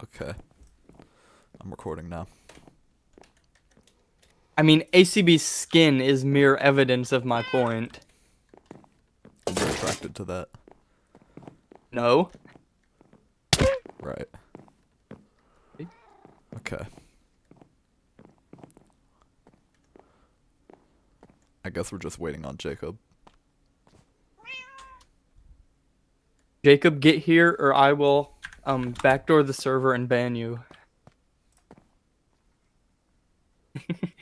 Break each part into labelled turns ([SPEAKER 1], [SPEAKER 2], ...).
[SPEAKER 1] Okay. I'm recording now.
[SPEAKER 2] I mean, ACB's skin is mere evidence of my point.
[SPEAKER 1] You're attracted to that.
[SPEAKER 2] No?
[SPEAKER 1] Right. Okay. I guess we're just waiting on Jacob.
[SPEAKER 2] Jacob, get here or I will backdoor the server and ban you.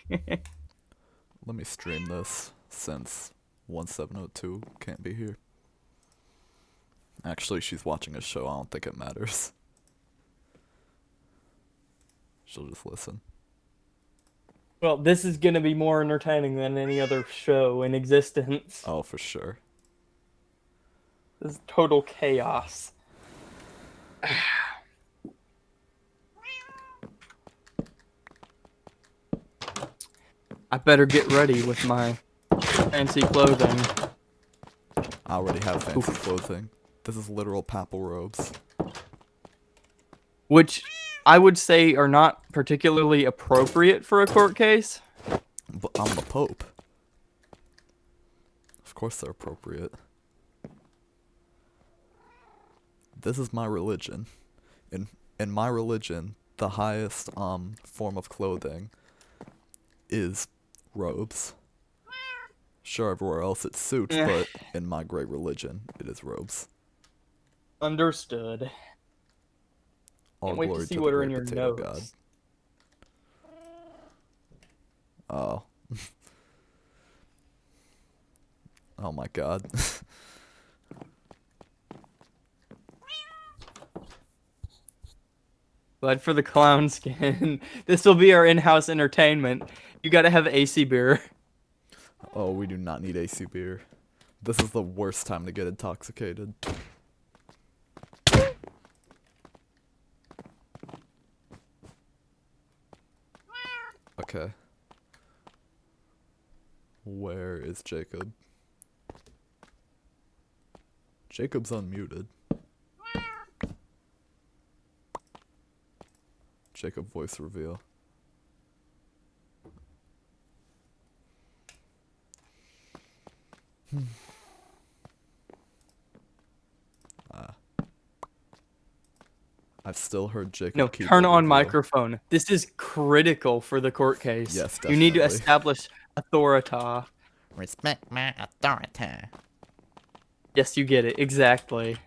[SPEAKER 1] Let me stream this since 1702 can't be here. Actually, she's watching a show. I don't think it matters. She'll just listen.
[SPEAKER 2] Well, this is gonna be more entertaining than any other show in existence.
[SPEAKER 1] Oh, for sure.
[SPEAKER 2] This is total chaos. I better get ready with my fancy clothing.
[SPEAKER 1] I already have fancy clothing. This is literal papal robes.
[SPEAKER 2] Which I would say are not particularly appropriate for a court case.
[SPEAKER 1] But I'm the Pope. Of course they're appropriate. This is my religion. In my religion, the highest form of clothing is robes. Sure, everywhere else it's suits, but in my great religion, it is robes.
[SPEAKER 2] Understood.
[SPEAKER 1] All
[SPEAKER 2] Can't wait
[SPEAKER 1] glory
[SPEAKER 2] to see
[SPEAKER 1] to
[SPEAKER 2] what
[SPEAKER 1] the
[SPEAKER 2] are in
[SPEAKER 1] great
[SPEAKER 2] your
[SPEAKER 1] potato
[SPEAKER 2] notes.
[SPEAKER 1] god. Oh. Oh my god.
[SPEAKER 2] Glad for the clown skin. This will be our in-house entertainment. You gotta have AC beer.
[SPEAKER 1] Oh, we do not need AC beer. This is the worst time to get intoxicated. Okay. Where is Jacob? Jacob's unmuted. Jacob voice reveal. I've still heard Jacob
[SPEAKER 2] No,
[SPEAKER 1] keyboard
[SPEAKER 2] turn on
[SPEAKER 1] reveal.
[SPEAKER 2] microphone. This is critical for the court case.
[SPEAKER 1] Yes,
[SPEAKER 2] You need to
[SPEAKER 1] definitely.
[SPEAKER 2] establish authority.
[SPEAKER 1] Respect my authority.
[SPEAKER 2] Yes, you get it. Exactly.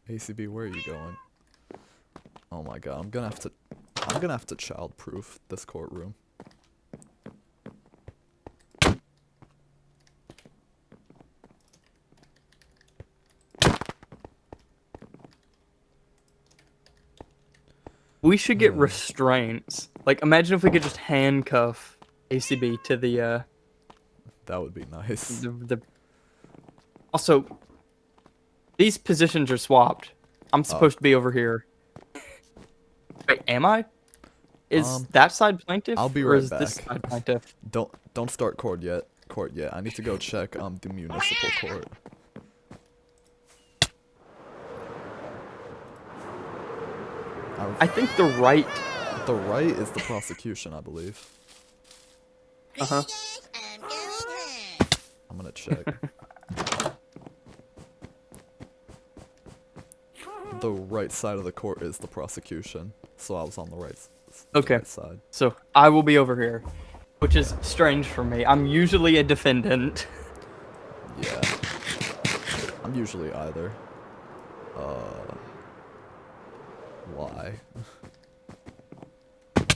[SPEAKER 1] ACB, where are you going? Oh my god, I'm gonna have to child-proof this courtroom.
[SPEAKER 2] We should get restraints. Like, imagine if we could just handcuff ACB to the,
[SPEAKER 1] That would be nice.
[SPEAKER 2] Also, these positions are swapped. I'm supposed to be over here. Wait, am I? Is that side plaintiff?
[SPEAKER 1] I'll be
[SPEAKER 2] or
[SPEAKER 1] right
[SPEAKER 2] is this
[SPEAKER 1] back.
[SPEAKER 2] side plaintiff?
[SPEAKER 1] Don't start court yet. I need to go check the municipal court.
[SPEAKER 2] I think the right.
[SPEAKER 1] The right is the prosecution, I believe.
[SPEAKER 2] Uh-huh.
[SPEAKER 1] I'm gonna check. The right side of the court is the prosecution, so I was on the right,
[SPEAKER 2] Okay.
[SPEAKER 1] right side.
[SPEAKER 2] So I will be over here, which is strange for me. I'm usually a defendant.
[SPEAKER 1] Yeah. I'm usually either. Why?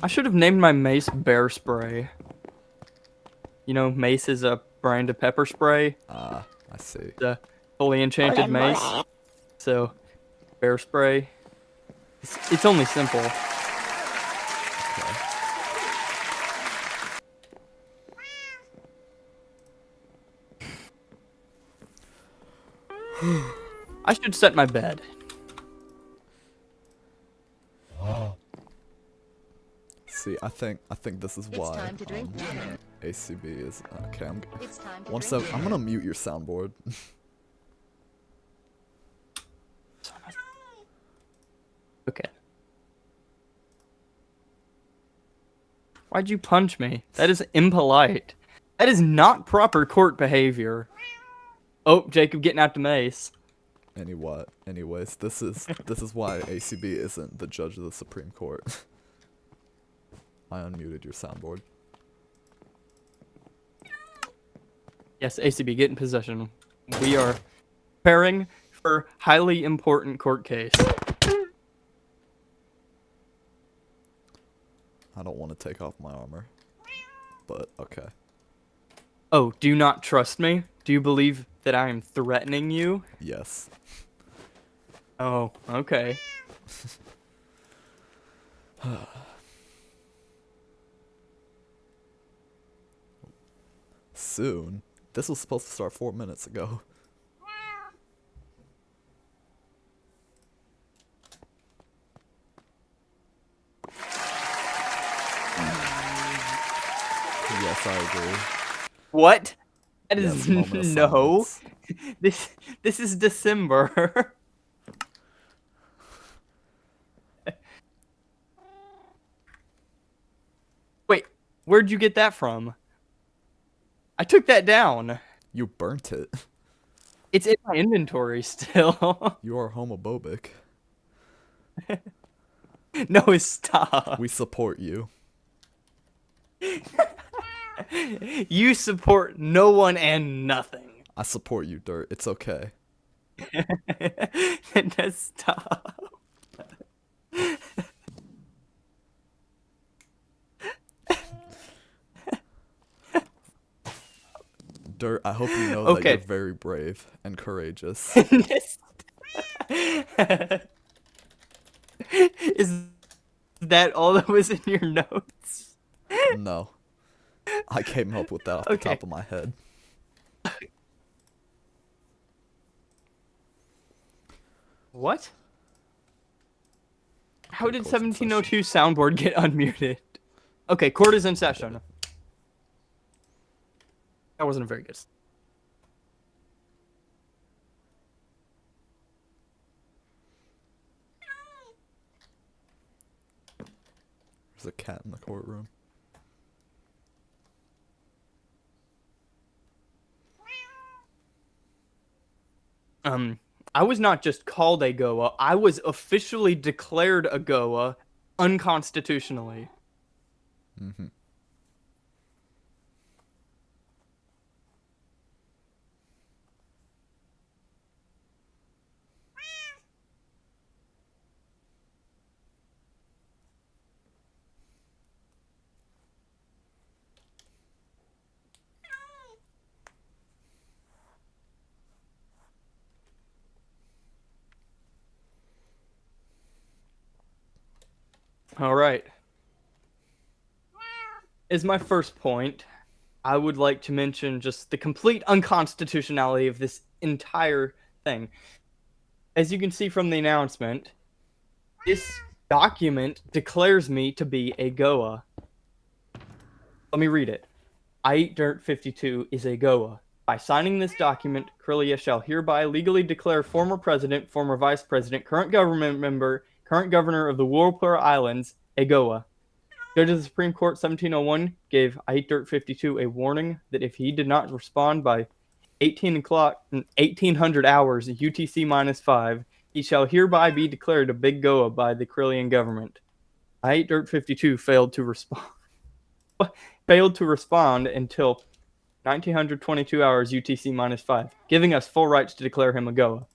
[SPEAKER 2] I should have named my mace Bear Spray. You know, mace is a brand of pepper spray.
[SPEAKER 1] I see.
[SPEAKER 2] The fully enchanted mace. So, Bear Spray. It's only simple.
[SPEAKER 1] Okay.
[SPEAKER 2] I should set my bed.
[SPEAKER 1] See, I think this is why ACB is okay. I'm gonna mute your soundboard.
[SPEAKER 2] Okay. Why'd you punch me? That is impolite. That is not proper court behavior. Oh, Jacob getting out the mace.
[SPEAKER 1] Anyways, this is why ACB isn't the judge of the Supreme Court. I unmuted your soundboard.
[SPEAKER 2] Yes, ACB, get in possession. We are preparing for highly important court case.
[SPEAKER 1] I don't want to take off my armor, but okay.
[SPEAKER 2] Oh, do you not trust me? Do you believe that I am threatening you?
[SPEAKER 1] Yes.
[SPEAKER 2] Oh, okay.
[SPEAKER 1] Soon? This was supposed to start 4 minutes ago. Yes, I agree.
[SPEAKER 2] What? That
[SPEAKER 1] Yes,
[SPEAKER 2] is
[SPEAKER 1] moment of
[SPEAKER 2] no.
[SPEAKER 1] silence.
[SPEAKER 2] This is December. Wait, where'd you get that from? I took that down.
[SPEAKER 1] You burnt it.
[SPEAKER 2] It's in my inventory still.
[SPEAKER 1] You are homophobic.
[SPEAKER 2] No, stop.
[SPEAKER 1] We support you.
[SPEAKER 2] You support no one and nothing.
[SPEAKER 1] I support you, Dirt. It's okay.
[SPEAKER 2] Just stop.
[SPEAKER 1] Dirt, I hope you know that
[SPEAKER 2] Okay.
[SPEAKER 1] you're very brave and courageous.
[SPEAKER 2] Is that all that was in your notes?
[SPEAKER 1] No. I came up with that off the
[SPEAKER 2] Okay.
[SPEAKER 1] top of my head.
[SPEAKER 2] What? How did
[SPEAKER 1] Court's in
[SPEAKER 2] 1702 soundboard get unmuted? Okay, court is in session. That wasn't very good.
[SPEAKER 1] There's a cat in the courtroom.
[SPEAKER 2] I was not just called a Goa, I was officially declared a Goa unconstitutionally.
[SPEAKER 1] Mm-hmm.
[SPEAKER 2] All right. As my first point, I would like to mention just the complete unconstitutionality of this entire thing. As you can see from the announcement, this document declares me to be a Goa. Let me read it. IEATDIRT52 is a Goa. By signing this document, Krylia shall hereby legally declare former president, former vice president, current government member, current governor of the Walpura Islands, a Goa. Judge of the Supreme Court 1701 gave IEATDIRT52 a warning that if he did not respond by 1800 hours UTC -5, he shall hereby be declared a big Goa by the Krylian government. IEATDIRT52 failed to respond until 1922 hours UTC -5, giving us full rights to declare him a Goa.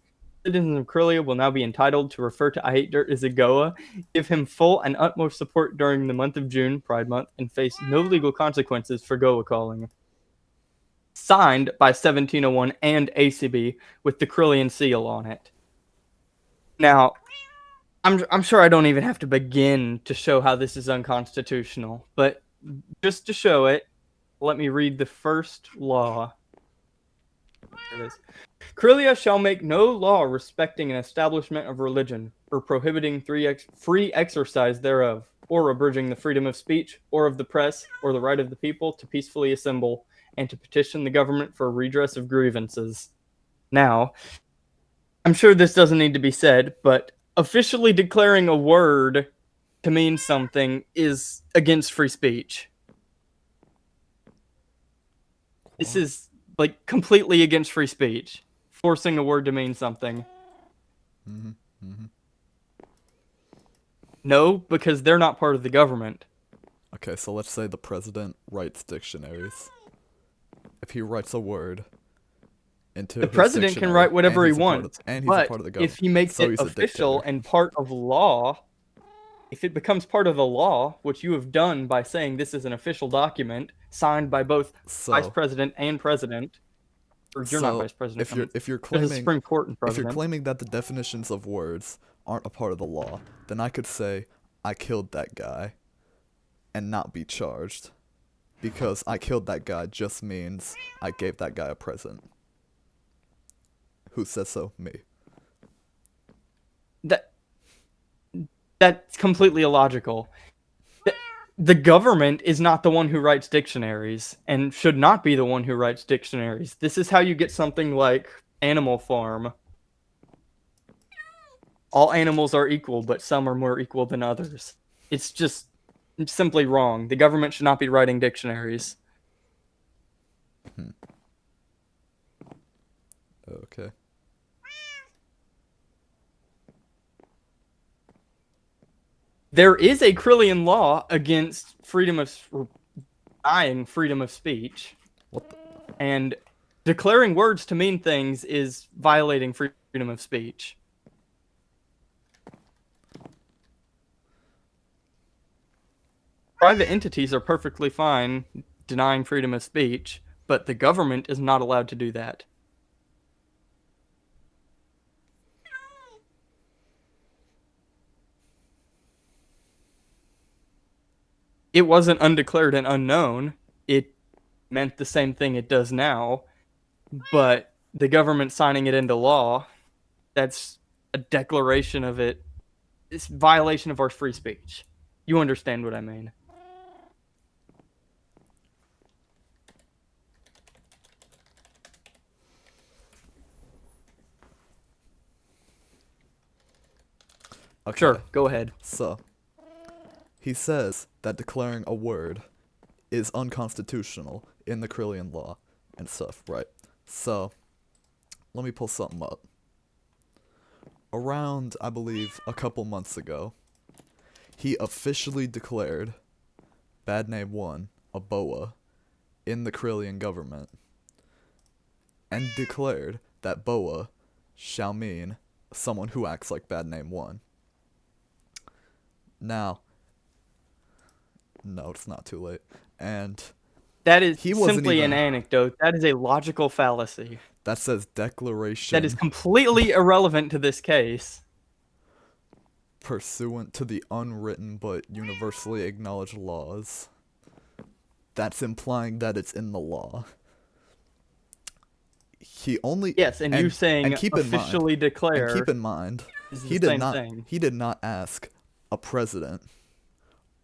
[SPEAKER 2] Citizens of Krylia will now be entitled to refer to IEATDIRT as a Goa, give him full and utmost support during the month of June, Pride Month, and face no legal consequences for Goa calling. Signed by 1701 and ACB with the Krylian seal on it. Now, I'm sure I don't even have to begin to show how this is unconstitutional, but just to show it, let me read the first law. Here it is. Krylia shall make no law respecting an establishment of religion, or prohibiting free exercise thereof, or abridging the freedom of speech, or of the press, or the right of the people to peacefully assemble, and to petition the government for redress of grievances. Now, I'm sure this doesn't need to be said, but officially declaring a word to mean something is against free speech. This is like completely against free speech, forcing a word to mean something. No, because they're not part of the government.
[SPEAKER 1] Okay, so let's say the president writes dictionaries. If he writes a word into
[SPEAKER 2] The
[SPEAKER 1] his
[SPEAKER 2] president can
[SPEAKER 1] dictionary,
[SPEAKER 2] wart whatever he
[SPEAKER 1] and he's a part of,
[SPEAKER 2] wants,
[SPEAKER 1] and he's a
[SPEAKER 2] but
[SPEAKER 1] part of the government,
[SPEAKER 2] if he makes
[SPEAKER 1] so
[SPEAKER 2] it
[SPEAKER 1] he's a
[SPEAKER 2] official
[SPEAKER 1] dictator.
[SPEAKER 2] and part of law, if it becomes part of the law, which you have done by saying this is an official document signed by both vice
[SPEAKER 1] So,
[SPEAKER 2] president and president, or you're not
[SPEAKER 1] so
[SPEAKER 2] vice president,
[SPEAKER 1] if you're
[SPEAKER 2] there's a
[SPEAKER 1] claiming
[SPEAKER 2] Supreme Court and
[SPEAKER 1] if you're
[SPEAKER 2] president.
[SPEAKER 1] claiming that the definitions of words aren't a part of the law, then I could say I killed that guy and not be charged. Because I killed that guy just means I gave that guy a present. Who says so? Me.
[SPEAKER 2] That's completely illogical. The government is not the one who writes dictionaries and should not be the one who writes dictionaries. This is how you get something like Animal Farm. All animals are equal, but some are more equal than others. It's just simply wrong. The government should not be writing dictionaries.
[SPEAKER 1] Okay.
[SPEAKER 2] There is a Krillian law against denying freedom of speech.
[SPEAKER 1] What the?
[SPEAKER 2] And declaring words to mean things is violating freedom of speech. Private entities are perfectly fine denying freedom of speech, but the government is not allowed to do that. It wasn't undeclared and unknown. It meant the same thing it does now, but the government signing it into law, that's a declaration of it. It's violation of our free speech. You understand what I mean?
[SPEAKER 1] Okay.
[SPEAKER 2] Sure, go ahead.
[SPEAKER 1] So, he says that declaring a word is unconstitutional in the Krillian law and stuff, right? So, let me pull something up. Around, I believe, a couple months ago, he officially declared Bad Name 1 a BOA in the Krillian government and declared that BOA shall mean someone who acts like Bad Name 1. Now, no, it's not too late. And
[SPEAKER 2] That is
[SPEAKER 1] he wasn't
[SPEAKER 2] simply
[SPEAKER 1] even,
[SPEAKER 2] an anecdote. That is a logical fallacy.
[SPEAKER 1] that says declaration
[SPEAKER 2] That is completely irrelevant to this case.
[SPEAKER 1] pursuant to the unwritten but universally acknowledged laws. That's implying that it's in the law. He only
[SPEAKER 2] Yes, and you saying
[SPEAKER 1] and keep in mind,
[SPEAKER 2] officially declare
[SPEAKER 1] and keep in mind,
[SPEAKER 2] is
[SPEAKER 1] he
[SPEAKER 2] the
[SPEAKER 1] did
[SPEAKER 2] same
[SPEAKER 1] not
[SPEAKER 2] thing.
[SPEAKER 1] he did not ask a president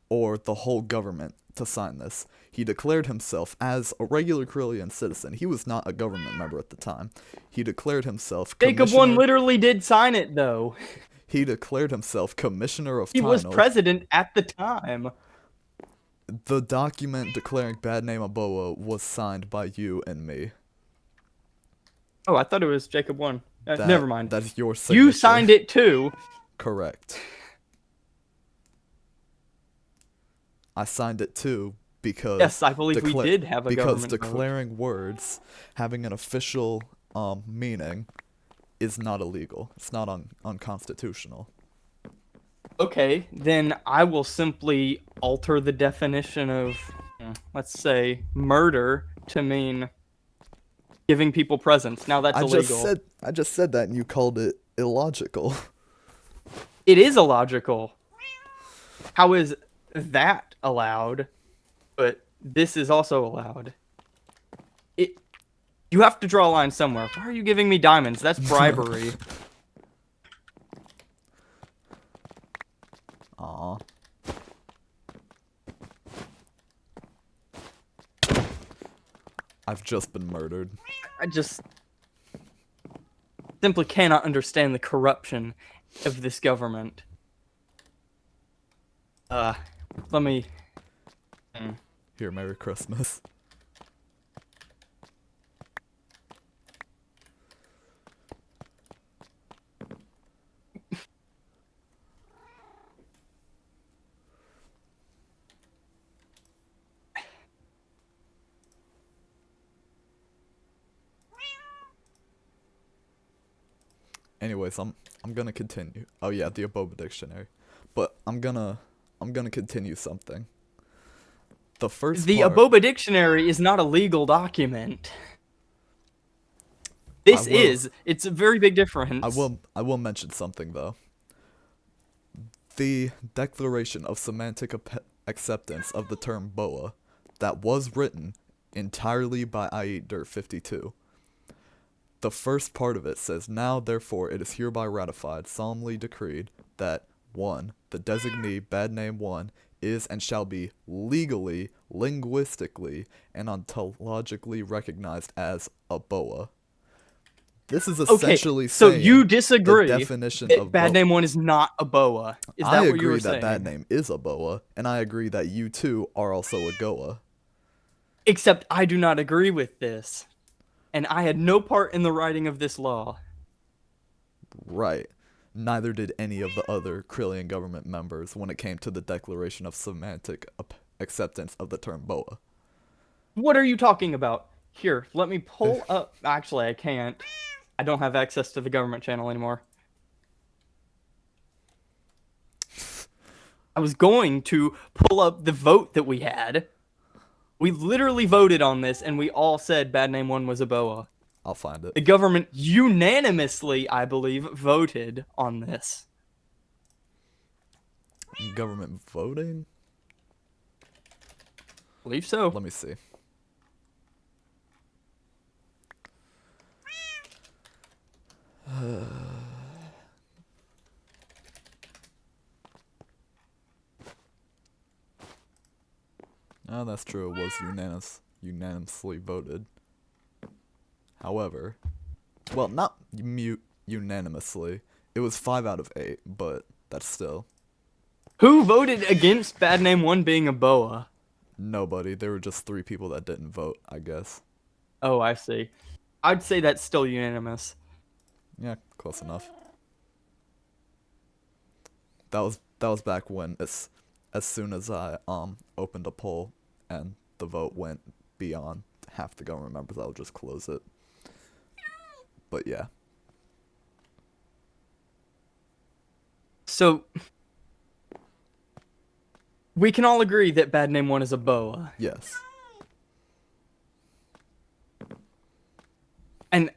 [SPEAKER 1] or the whole government to sign this. He declared himself as a regular Krillian citizen. He was not a government member at the time. He declared himself
[SPEAKER 2] Jacob One literally did sign it, though.
[SPEAKER 1] He declared himself commissioner of
[SPEAKER 2] He was
[SPEAKER 1] Tyno.
[SPEAKER 2] president at the time.
[SPEAKER 1] The document declaring Bad Name Aboa was signed by you and me.
[SPEAKER 2] Oh, I thought it was Jacob One. Never mind.
[SPEAKER 1] That's your signature.
[SPEAKER 2] You signed it too.
[SPEAKER 1] Correct. I signed it too because
[SPEAKER 2] Yes, I believe we did have a
[SPEAKER 1] because
[SPEAKER 2] government vote.
[SPEAKER 1] declaring words having an official meaning is not illegal. It's not unconstitutional.
[SPEAKER 2] Okay, then I will simply alter the definition of, let's say, murder to mean giving people presents. Now that's illegal.
[SPEAKER 1] I just said that and you called it illogical.
[SPEAKER 2] It is illogical. How is that allowed, but this is also allowed? You have to draw a line somewhere. Why are you giving me diamonds? That's bribery.
[SPEAKER 1] Aw. I've just been murdered.
[SPEAKER 2] I just simply cannot understand the corruption of this government. Let me.
[SPEAKER 1] Here, Merry Christmas. Anyways, I'm gonna continue. Oh yeah, the Aboba dictionary. But I'm gonna continue something. The first
[SPEAKER 2] The
[SPEAKER 1] part,
[SPEAKER 2] Aboba dictionary is not a legal document. It's a very big difference.
[SPEAKER 1] I will mention something though. The Declaration of Semantic Acceptance of the term BOA that was written entirely by IEATDIRT52. The first part of it says, now therefore it is hereby ratified, solemnly decreed, that 1. The designee bad name 1 is and shall be legally, linguistically, and ontologically recognized as a BOA. This is essentially
[SPEAKER 2] so
[SPEAKER 1] saying
[SPEAKER 2] you
[SPEAKER 1] the
[SPEAKER 2] disagree
[SPEAKER 1] definition
[SPEAKER 2] that
[SPEAKER 1] of
[SPEAKER 2] Bad
[SPEAKER 1] BOA.
[SPEAKER 2] Name 1 is not a BOA. Is
[SPEAKER 1] I
[SPEAKER 2] that what you were
[SPEAKER 1] agree
[SPEAKER 2] saying?
[SPEAKER 1] that bad name is a BOA, and I agree that you too are also a GOA.
[SPEAKER 2] Except I do not agree with this. And I had no part in the writing of this law.
[SPEAKER 1] Right. Neither did any of the other Krillian government members when it came to the Declaration of Semantic Acceptance of the term BOA.
[SPEAKER 2] What are you talking about? Here, let me pull up. Actually, I can't. I don't have access to the government channel anymore. I was going to pull up the vote that we had. We literally voted on this, and we all said Bad Name 1 was a BOA.
[SPEAKER 1] I'll find it.
[SPEAKER 2] The government unanimously, I believe, voted on this.
[SPEAKER 1] Government voting?
[SPEAKER 2] I believe so.
[SPEAKER 1] Let me see. Oh, that's true. It was unanimously voted. However, well, not unanimously. It was 5 out of 8, but that's still
[SPEAKER 2] Who voted against Bad Name 1 being a BOA?
[SPEAKER 1] nobody. There were just 3 people that didn't vote, I guess.
[SPEAKER 2] Oh, I see. I'd say that's still unanimous.
[SPEAKER 1] Yeah, close enough. That was back when as soon as I opened a poll and the vote went beyond half the government members, I would just close it. But yeah.
[SPEAKER 2] So, we can all agree that Bad Name 1 is a BOA.
[SPEAKER 1] Yes.
[SPEAKER 2] And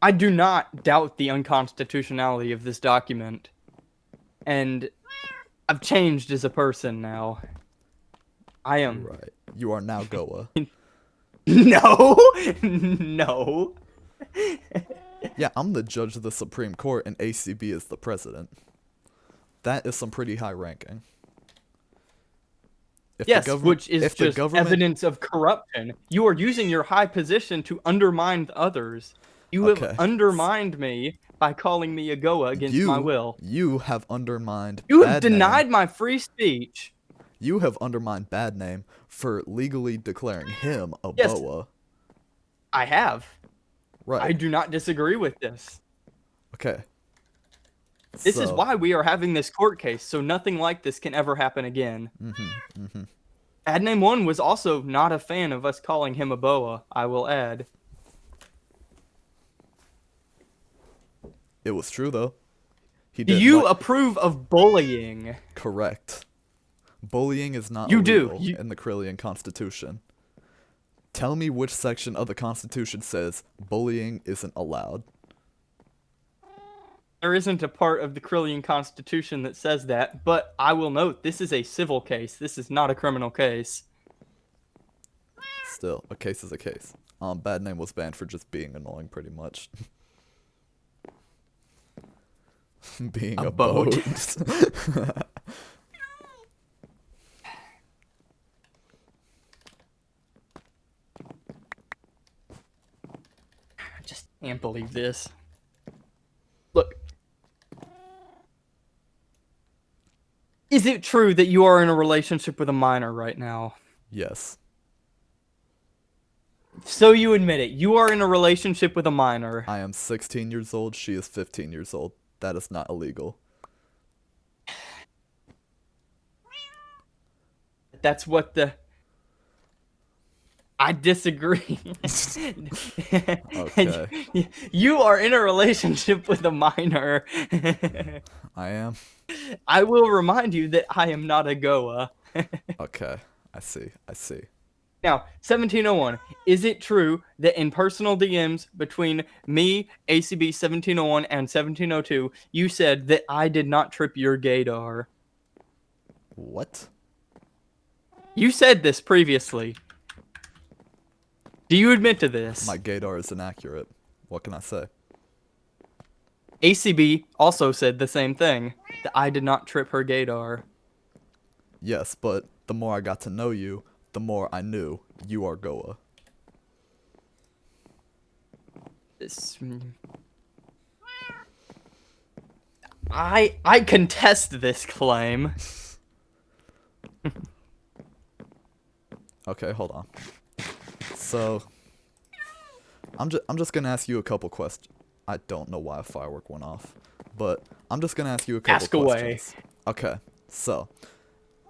[SPEAKER 2] I do not doubt the unconstitutionality of this document. And I've changed as a person now. I am.
[SPEAKER 1] Right. You are now GOA.
[SPEAKER 2] No! No.
[SPEAKER 1] Yeah, I'm the judge of the Supreme Court and ACB is the president. That is some pretty high ranking. If
[SPEAKER 2] Yes,
[SPEAKER 1] the
[SPEAKER 2] which is
[SPEAKER 1] if
[SPEAKER 2] just
[SPEAKER 1] the government,
[SPEAKER 2] evidence of corruption. You are using your high position to undermine others. You
[SPEAKER 1] Okay.
[SPEAKER 2] have undermined me by calling me a Goa against my will.
[SPEAKER 1] You have undermined
[SPEAKER 2] You have
[SPEAKER 1] bad name.
[SPEAKER 2] denied my free speech.
[SPEAKER 1] You have undermined bad name for legally declaring him a
[SPEAKER 2] Yes.
[SPEAKER 1] BOA.
[SPEAKER 2] I have.
[SPEAKER 1] Right.
[SPEAKER 2] I do not disagree with this.
[SPEAKER 1] Okay.
[SPEAKER 2] This is why we are having this court case, so nothing like this can ever happen again. Bad Name 1 was also not a fan of us calling him a BOA, I will add.
[SPEAKER 1] It was true though. He
[SPEAKER 2] Do
[SPEAKER 1] did.
[SPEAKER 2] you approve of bullying?
[SPEAKER 1] Correct. Bullying is not
[SPEAKER 2] You do.
[SPEAKER 1] illegal in the Krillian Constitution. Tell me which section of the Constitution says bullying isn't allowed.
[SPEAKER 2] There isn't a part of the Krillian Constitution that says that, but I will note this is a civil case. This is not a criminal case.
[SPEAKER 1] Still, a case is a case. Bad name was banned for just being annoying, pretty much. Being a boat.
[SPEAKER 2] I just can't believe this. Look. Is it true that you are in a relationship with a minor right now?
[SPEAKER 1] Yes.
[SPEAKER 2] So you admit it. You are in a relationship with a minor.
[SPEAKER 1] I am 16 years old. She is 15 years old. That is not illegal.
[SPEAKER 2] That's what the... I disagree.
[SPEAKER 1] Okay.
[SPEAKER 2] You are in a relationship with a minor.
[SPEAKER 1] I am?
[SPEAKER 2] I will remind you that I am not a Goa.
[SPEAKER 1] Okay. I see. I see.
[SPEAKER 2] Now, 1701. Is it true that in personal DMs between me, ACB 1701, and 1702, you said that I did not trip your gaydar?
[SPEAKER 1] What?
[SPEAKER 2] You said this previously. Do you admit to this?
[SPEAKER 1] My gaydar is inaccurate. What can I say?
[SPEAKER 2] ACB also said the same thing, that I did not trip her gaydar.
[SPEAKER 1] Yes, but the more I got to know you, the more I knew you are Goa.
[SPEAKER 2] This... I contest this claim.
[SPEAKER 1] Okay, hold on. So, I'm just gonna ask you a couple questions. I don't know why a firework went off, but I'm just gonna ask you a couple
[SPEAKER 2] Ask away.
[SPEAKER 1] questions. Okay, so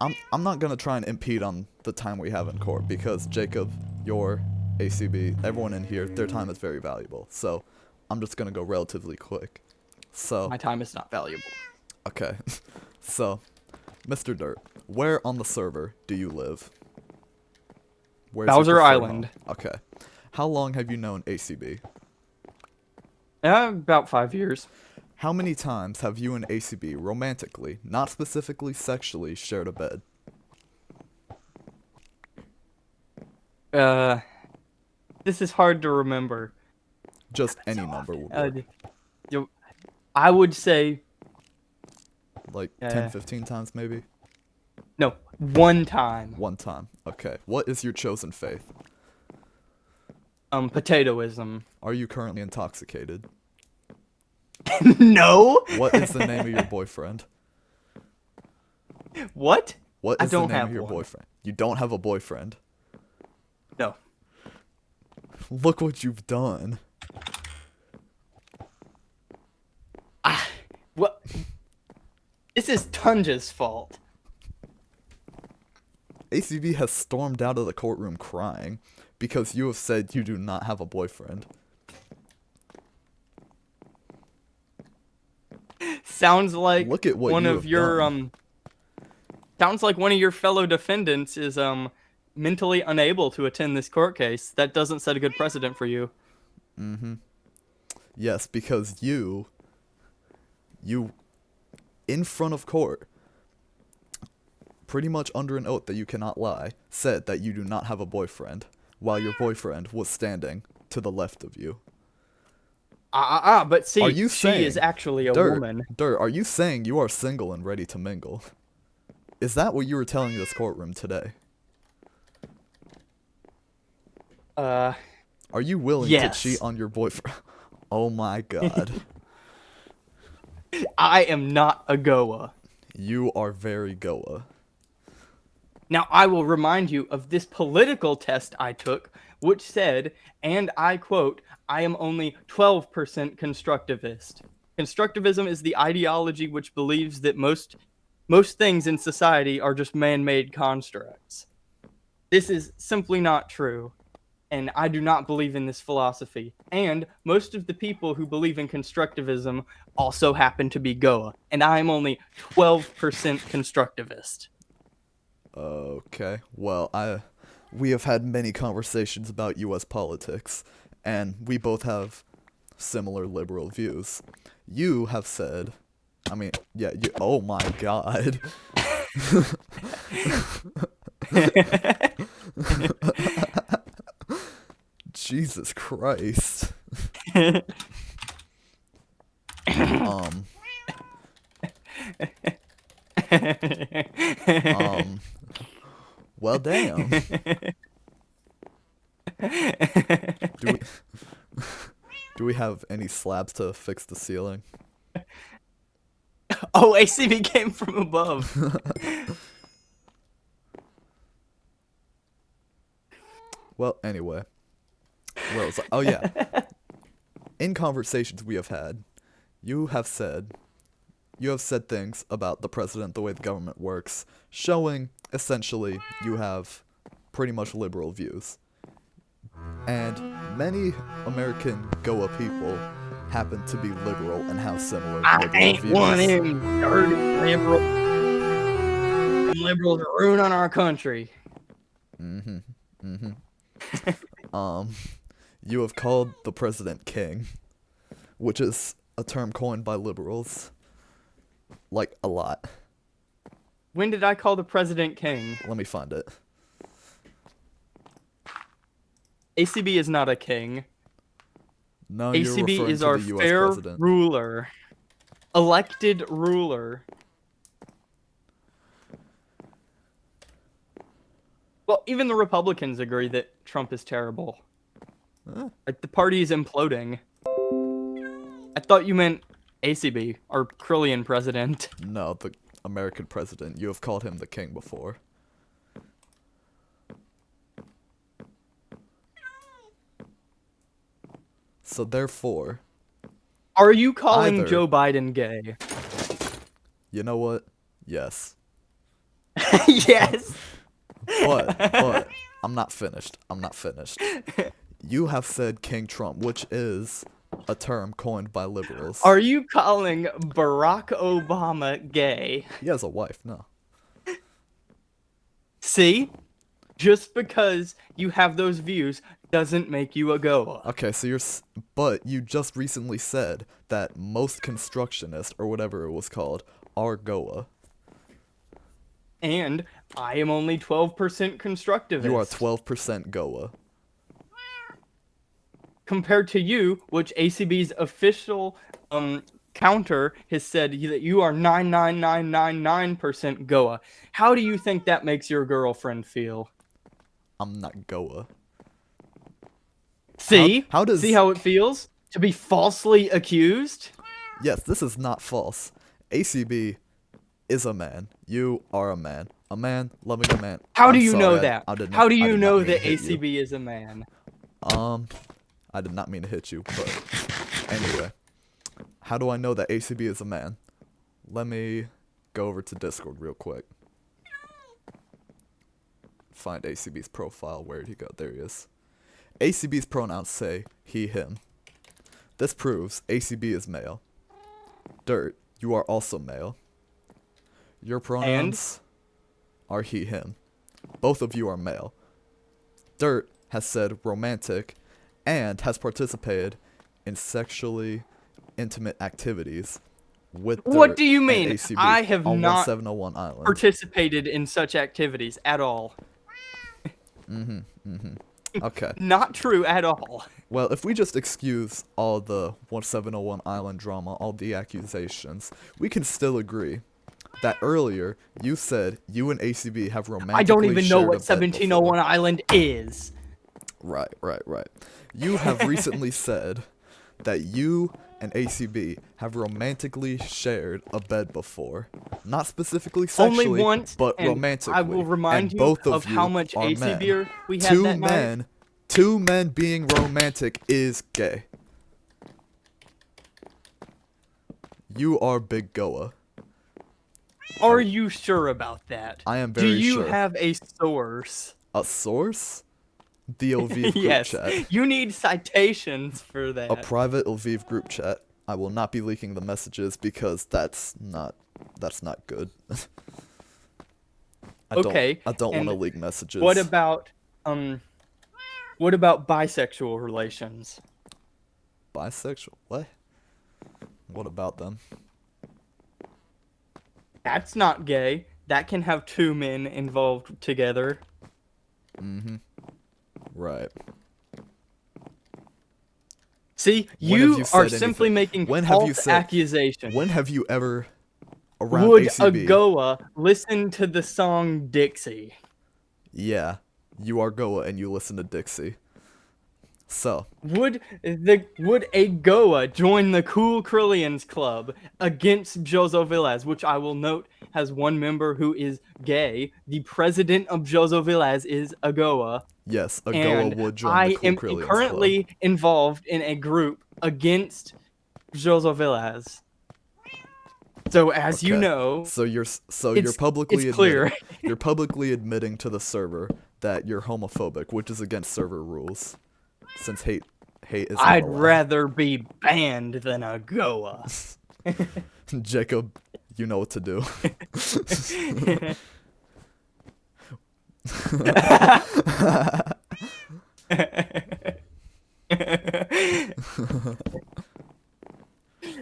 [SPEAKER 1] I'm not gonna try and impede on the time we have in court because Jacob, your ACB, everyone in here, their time is very valuable. So, I'm just gonna go relatively quick. So,
[SPEAKER 2] My time is not valuable.
[SPEAKER 1] okay, so, Mr. Dirt, where on the server do you live? Where's your
[SPEAKER 2] Bowser
[SPEAKER 1] preferred
[SPEAKER 2] Island.
[SPEAKER 1] home? Okay. How long have you known ACB?
[SPEAKER 2] About 5 years.
[SPEAKER 1] How many times have you and ACB romantically, not specifically sexually, shared a bed?
[SPEAKER 2] This is hard to remember.
[SPEAKER 1] Just any number would work.
[SPEAKER 2] I would say
[SPEAKER 1] Like 10, 15 times maybe?
[SPEAKER 2] no, one time.
[SPEAKER 1] One time. Okay. What is your chosen faith?
[SPEAKER 2] Potatoism.
[SPEAKER 1] Are you currently intoxicated?
[SPEAKER 2] No.
[SPEAKER 1] What is the name of your boyfriend?
[SPEAKER 2] What?
[SPEAKER 1] What
[SPEAKER 2] I
[SPEAKER 1] is
[SPEAKER 2] don't
[SPEAKER 1] the name
[SPEAKER 2] have
[SPEAKER 1] of your
[SPEAKER 2] one.
[SPEAKER 1] boyfriend? You don't have a boyfriend.
[SPEAKER 2] No.
[SPEAKER 1] Look what you've done.
[SPEAKER 2] What? This is Tunja's fault.
[SPEAKER 1] ACB has stormed out of the courtroom crying because you have said you do not have a boyfriend.
[SPEAKER 2] Sounds like
[SPEAKER 1] Look at what
[SPEAKER 2] one
[SPEAKER 1] you
[SPEAKER 2] of
[SPEAKER 1] have
[SPEAKER 2] your
[SPEAKER 1] done.
[SPEAKER 2] sounds like one of your fellow defendants is mentally unable to attend this court case. That doesn't set a good precedent for you.
[SPEAKER 1] Yes, because you, in front of court, pretty much under an oath that you cannot lie, said that you do not have a boyfriend, while your boyfriend was standing to the left of you.
[SPEAKER 2] But see,
[SPEAKER 1] Are you
[SPEAKER 2] she
[SPEAKER 1] saying,
[SPEAKER 2] is actually a
[SPEAKER 1] Dirt,
[SPEAKER 2] woman.
[SPEAKER 1] Dirt, are you saying you are single and ready to mingle? Is that what you were telling this courtroom today? Are you willing
[SPEAKER 2] Yes.
[SPEAKER 1] to cheat on your boyfriend? Oh my god.
[SPEAKER 2] I am not a Goa.
[SPEAKER 1] You are very Goa.
[SPEAKER 2] Now, I will remind you of this political test I took, which said, and I quote, I am only 12% constructivist. Constructivism is the ideology which believes that most things in society are just man-made constructs. This is simply not true, and I do not believe in this philosophy. And most of the people who believe in constructivism also happen to be Goa, and I am only 12% constructivist.
[SPEAKER 1] Okay. Well, we have had many conversations about US politics, and we both have similar liberal views. You have said, I mean, yeah, oh my god. Jesus Christ. Well, damn. Do we have any slabs to fix the ceiling?
[SPEAKER 2] Oh, ACB came from above.
[SPEAKER 1] Well, anyway. Where was I? Oh, yeah. In conversations we have had, you have said things about the president, the way the government works, showing, essentially, you have pretty much liberal views. And many American Goa people happen to be liberal and have similar liberal views.
[SPEAKER 2] One of them dirty liberal. Them liberals are ruining our country.
[SPEAKER 1] You have called the president king, which is a term coined by liberals. Like, a lot.
[SPEAKER 2] When did I call the president king?
[SPEAKER 1] Let me find it.
[SPEAKER 2] ACB is not a king.
[SPEAKER 1] No, you're
[SPEAKER 2] ACB
[SPEAKER 1] referring
[SPEAKER 2] is
[SPEAKER 1] to
[SPEAKER 2] our
[SPEAKER 1] the US
[SPEAKER 2] fair
[SPEAKER 1] president.
[SPEAKER 2] ruler. Elected ruler. Well, even the Republicans agree that Trump is terrible. Like, the party is imploding. I thought you meant ACB, our Krillian president.
[SPEAKER 1] No, the American president. You have called him the king before. So therefore...
[SPEAKER 2] Are you calling
[SPEAKER 1] either-
[SPEAKER 2] Joe Biden gay?
[SPEAKER 1] You know what? Yes.
[SPEAKER 2] Yes!
[SPEAKER 1] But, I'm not finished. You have said King Trump, which is a term coined by liberals.
[SPEAKER 2] Are you calling Barack Obama gay?
[SPEAKER 1] He has a wife, no.
[SPEAKER 2] See? Just because you have those views doesn't make you a Goa.
[SPEAKER 1] Okay, so but you just recently said that most constructionists, or whatever it was called, are Goa.
[SPEAKER 2] And I am only 12% constructivist.
[SPEAKER 1] You are 12% Goa.
[SPEAKER 2] Compared to you, which ACB's official counter has said that you are 99999% Goa. How do you think that makes your girlfriend feel?
[SPEAKER 1] I'm not Goa.
[SPEAKER 2] See?
[SPEAKER 1] How does...
[SPEAKER 2] See how it feels to be falsely accused?
[SPEAKER 1] Yes, this is not false. ACB is a man. You are a man. A man loving a man.
[SPEAKER 2] How do
[SPEAKER 1] I'm
[SPEAKER 2] you know
[SPEAKER 1] sorry,
[SPEAKER 2] that?
[SPEAKER 1] I did not-
[SPEAKER 2] How do
[SPEAKER 1] I
[SPEAKER 2] you
[SPEAKER 1] did not
[SPEAKER 2] know
[SPEAKER 1] mean to
[SPEAKER 2] that
[SPEAKER 1] hit you.
[SPEAKER 2] ACB is a man?
[SPEAKER 1] I did not mean to hit you, but anyway. How do I know that ACB is a man? Let me go over to Discord real quick. Find ACB's profile. Where'd he go? There he is. ACB's pronouns say he, him. This proves ACB is male. Dirt, you are also male. Your pronouns are he, him. Both of you are male. Dirt has said romantic and has participated in sexually intimate activities with Dirt
[SPEAKER 2] What do you
[SPEAKER 1] and
[SPEAKER 2] mean?
[SPEAKER 1] ACB
[SPEAKER 2] I have
[SPEAKER 1] on
[SPEAKER 2] not
[SPEAKER 1] 1701 Island.
[SPEAKER 2] participated in such activities at all.
[SPEAKER 1] Okay.
[SPEAKER 2] Not true at all.
[SPEAKER 1] Well, if we just excuse all the 1701 Island drama, all the accusations, we can still agree that earlier you said you and ACB have romantically
[SPEAKER 2] I don't even know
[SPEAKER 1] shared
[SPEAKER 2] what
[SPEAKER 1] a bed
[SPEAKER 2] 1701
[SPEAKER 1] before.
[SPEAKER 2] Island is.
[SPEAKER 1] Right. You have recently said that you and ACB have romantically shared a bed before. Not specifically sexually,
[SPEAKER 2] Only once,
[SPEAKER 1] but
[SPEAKER 2] and
[SPEAKER 1] romantically.
[SPEAKER 2] I will remind
[SPEAKER 1] and
[SPEAKER 2] you
[SPEAKER 1] both
[SPEAKER 2] of
[SPEAKER 1] you
[SPEAKER 2] how much
[SPEAKER 1] are
[SPEAKER 2] AC
[SPEAKER 1] men.
[SPEAKER 2] beer we had that night.
[SPEAKER 1] Two men being romantic is gay. You are Big Goa.
[SPEAKER 2] Are you sure about that?
[SPEAKER 1] I am very
[SPEAKER 2] Do you
[SPEAKER 1] sure.
[SPEAKER 2] have a source?
[SPEAKER 1] A source? The Lviv group
[SPEAKER 2] Yes.
[SPEAKER 1] chat.
[SPEAKER 2] You need citations for that.
[SPEAKER 1] A private Lviv group chat. I will not be leaking the messages because that's not good. I don't want
[SPEAKER 2] and
[SPEAKER 1] to leak messages.
[SPEAKER 2] What about bisexual relations?
[SPEAKER 1] Bisexual? What? What about them?
[SPEAKER 2] That's not gay. That can have two men involved together.
[SPEAKER 1] Right.
[SPEAKER 2] See,
[SPEAKER 1] When have
[SPEAKER 2] you
[SPEAKER 1] you
[SPEAKER 2] are
[SPEAKER 1] said
[SPEAKER 2] simply
[SPEAKER 1] anything?
[SPEAKER 2] making
[SPEAKER 1] When have you
[SPEAKER 2] false
[SPEAKER 1] said-
[SPEAKER 2] accusations.
[SPEAKER 1] When have you ever around
[SPEAKER 2] Would
[SPEAKER 1] ACB?
[SPEAKER 2] a Goa listen to the song Dixie?
[SPEAKER 1] Yeah. You are Goa and you listen to Dixie. So,
[SPEAKER 2] Would a Goa join the Cool Krillians Club against Jozo Villas, which I will note has one member who is gay. The president of Jozo Villas is a Goa,
[SPEAKER 1] yes, a Goa
[SPEAKER 2] and
[SPEAKER 1] would join the
[SPEAKER 2] I
[SPEAKER 1] Cool
[SPEAKER 2] am
[SPEAKER 1] Krillians Club.
[SPEAKER 2] currently involved in a group against Jozo Villas. So as you
[SPEAKER 1] Okay.
[SPEAKER 2] know,
[SPEAKER 1] So you're
[SPEAKER 2] it's
[SPEAKER 1] publicly admitting
[SPEAKER 2] clear.
[SPEAKER 1] you're publicly admitting to the server that you're homophobic, which is against server rules, since hate is not
[SPEAKER 2] I'd
[SPEAKER 1] allowed.
[SPEAKER 2] rather be banned than a Goa.
[SPEAKER 1] Jacob, you know what to do.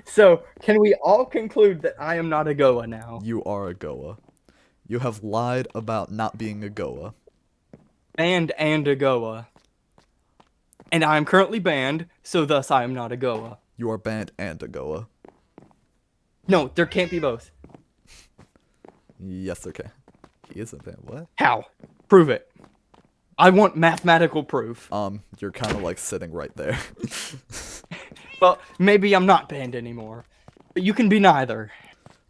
[SPEAKER 2] So, can we all conclude that I am not a Goa now?
[SPEAKER 1] You are a Goa. You have lied about not being a Goa.
[SPEAKER 2] Banned and a Goa. And I am currently banned, so thus I am not a Goa.
[SPEAKER 1] You are banned and a Goa.
[SPEAKER 2] No, there can't be both.
[SPEAKER 1] Yes, okay. He isn't banned. What?
[SPEAKER 2] How? Prove it. I want mathematical proof.
[SPEAKER 1] You're kind of like sitting right there.
[SPEAKER 2] Well, maybe I'm not banned anymore. But you can be neither.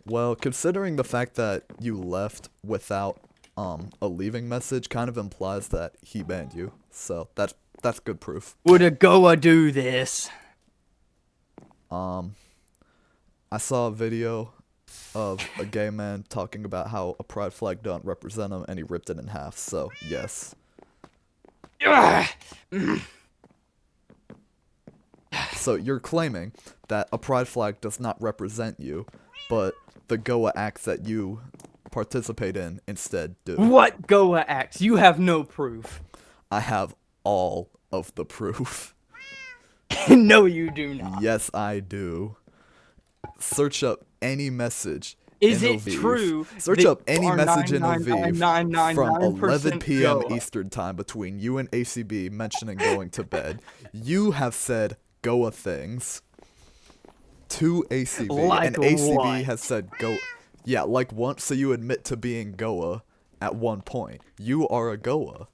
[SPEAKER 1] Well, considering the fact that you left without a leaving message kind of implies that he banned you. So that's good proof.
[SPEAKER 2] Would a Goa do this?
[SPEAKER 1] I saw a video of a gay man talking about how a pride flag don't represent him and he ripped it in half. So, yes. So you're claiming that a pride flag does not represent you, but the Goa acts that you participate in instead do.
[SPEAKER 2] What Goa acts? You have no proof.
[SPEAKER 1] I have all of the proof.
[SPEAKER 2] No, you do not.
[SPEAKER 1] Yes, I do. Search up any message.
[SPEAKER 2] Is
[SPEAKER 1] in
[SPEAKER 2] it
[SPEAKER 1] Lviv.
[SPEAKER 2] true?
[SPEAKER 1] Search
[SPEAKER 2] that
[SPEAKER 1] up any
[SPEAKER 2] you are
[SPEAKER 1] message in Lviv from
[SPEAKER 2] 99999%
[SPEAKER 1] 11 p.m.
[SPEAKER 2] Goa?
[SPEAKER 1] Eastern time between you and ACB mentioning going to bed. You have said Goa things to ACB,
[SPEAKER 2] Like
[SPEAKER 1] and ACB
[SPEAKER 2] what?
[SPEAKER 1] has said go. Yeah, like once, so you admit to being Goa at one point. You are a Goa.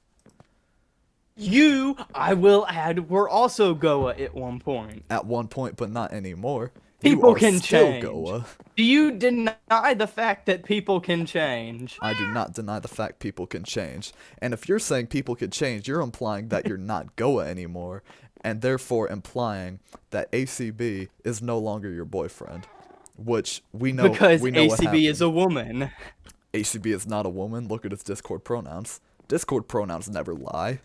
[SPEAKER 2] You, I will add, were also Goa at one point.
[SPEAKER 1] At one point, but not anymore.
[SPEAKER 2] People
[SPEAKER 1] you are
[SPEAKER 2] can
[SPEAKER 1] still
[SPEAKER 2] change.
[SPEAKER 1] Goa.
[SPEAKER 2] Do you deny the fact that people can change?
[SPEAKER 1] I do not deny the fact people can change. And if you're saying people can change, you're implying that you're not Goa anymore, and therefore implying that ACB is no longer your boyfriend. Which we know
[SPEAKER 2] Because
[SPEAKER 1] we know what
[SPEAKER 2] ACB is a
[SPEAKER 1] happened.
[SPEAKER 2] woman.
[SPEAKER 1] ACB is not a woman. Look at its Discord pronouns. Discord pronouns never lie.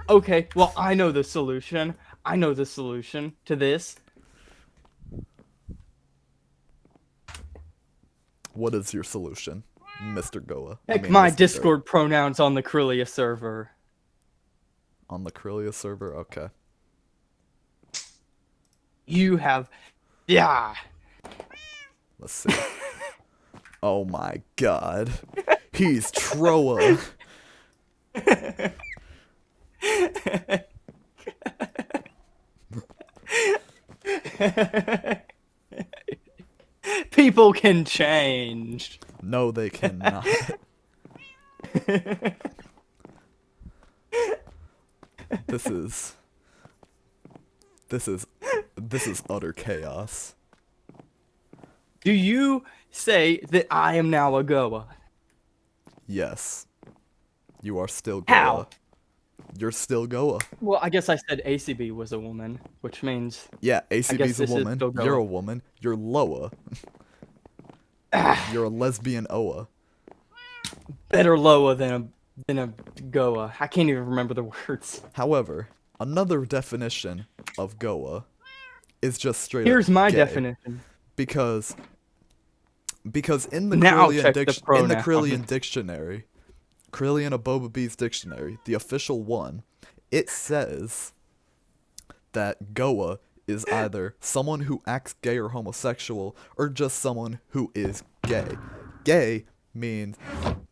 [SPEAKER 2] Okay, well, I know the solution. I know the solution to this.
[SPEAKER 1] What is your solution, Mr. Goa?
[SPEAKER 2] Heck, my
[SPEAKER 1] Mr. Dirt.
[SPEAKER 2] Discord pronouns on the Krillia server.
[SPEAKER 1] On the Krillia server? Okay.
[SPEAKER 2] You have... Yeah.
[SPEAKER 1] Let's see. Oh my god. He's Troa.
[SPEAKER 2] People can change.
[SPEAKER 1] No, they cannot. This is utter chaos.
[SPEAKER 2] Do you say that I am now a Goa?
[SPEAKER 1] Yes. You are still Goa.
[SPEAKER 2] How?
[SPEAKER 1] You're still Goa.
[SPEAKER 2] Well, I guess I said ACB was a woman, which means...
[SPEAKER 1] Yeah, ACB's a
[SPEAKER 2] this is
[SPEAKER 1] woman.
[SPEAKER 2] still Goa.
[SPEAKER 1] You're a woman. You're Loa. You're a lesbian Oa.
[SPEAKER 2] Better Loa than a Goa. I can't even remember the words.
[SPEAKER 1] However, another definition of Goa is just straight
[SPEAKER 2] Here's
[SPEAKER 1] up
[SPEAKER 2] my
[SPEAKER 1] gay.
[SPEAKER 2] definition.
[SPEAKER 1] Because in the
[SPEAKER 2] Now
[SPEAKER 1] Krillian
[SPEAKER 2] check the
[SPEAKER 1] in the
[SPEAKER 2] pronouns.
[SPEAKER 1] Krillian dictionary, Krillian Aboba Bee's dictionary, the official one, it says that Goa is either someone who acts gay or homosexual, or just someone who is gay. Gay means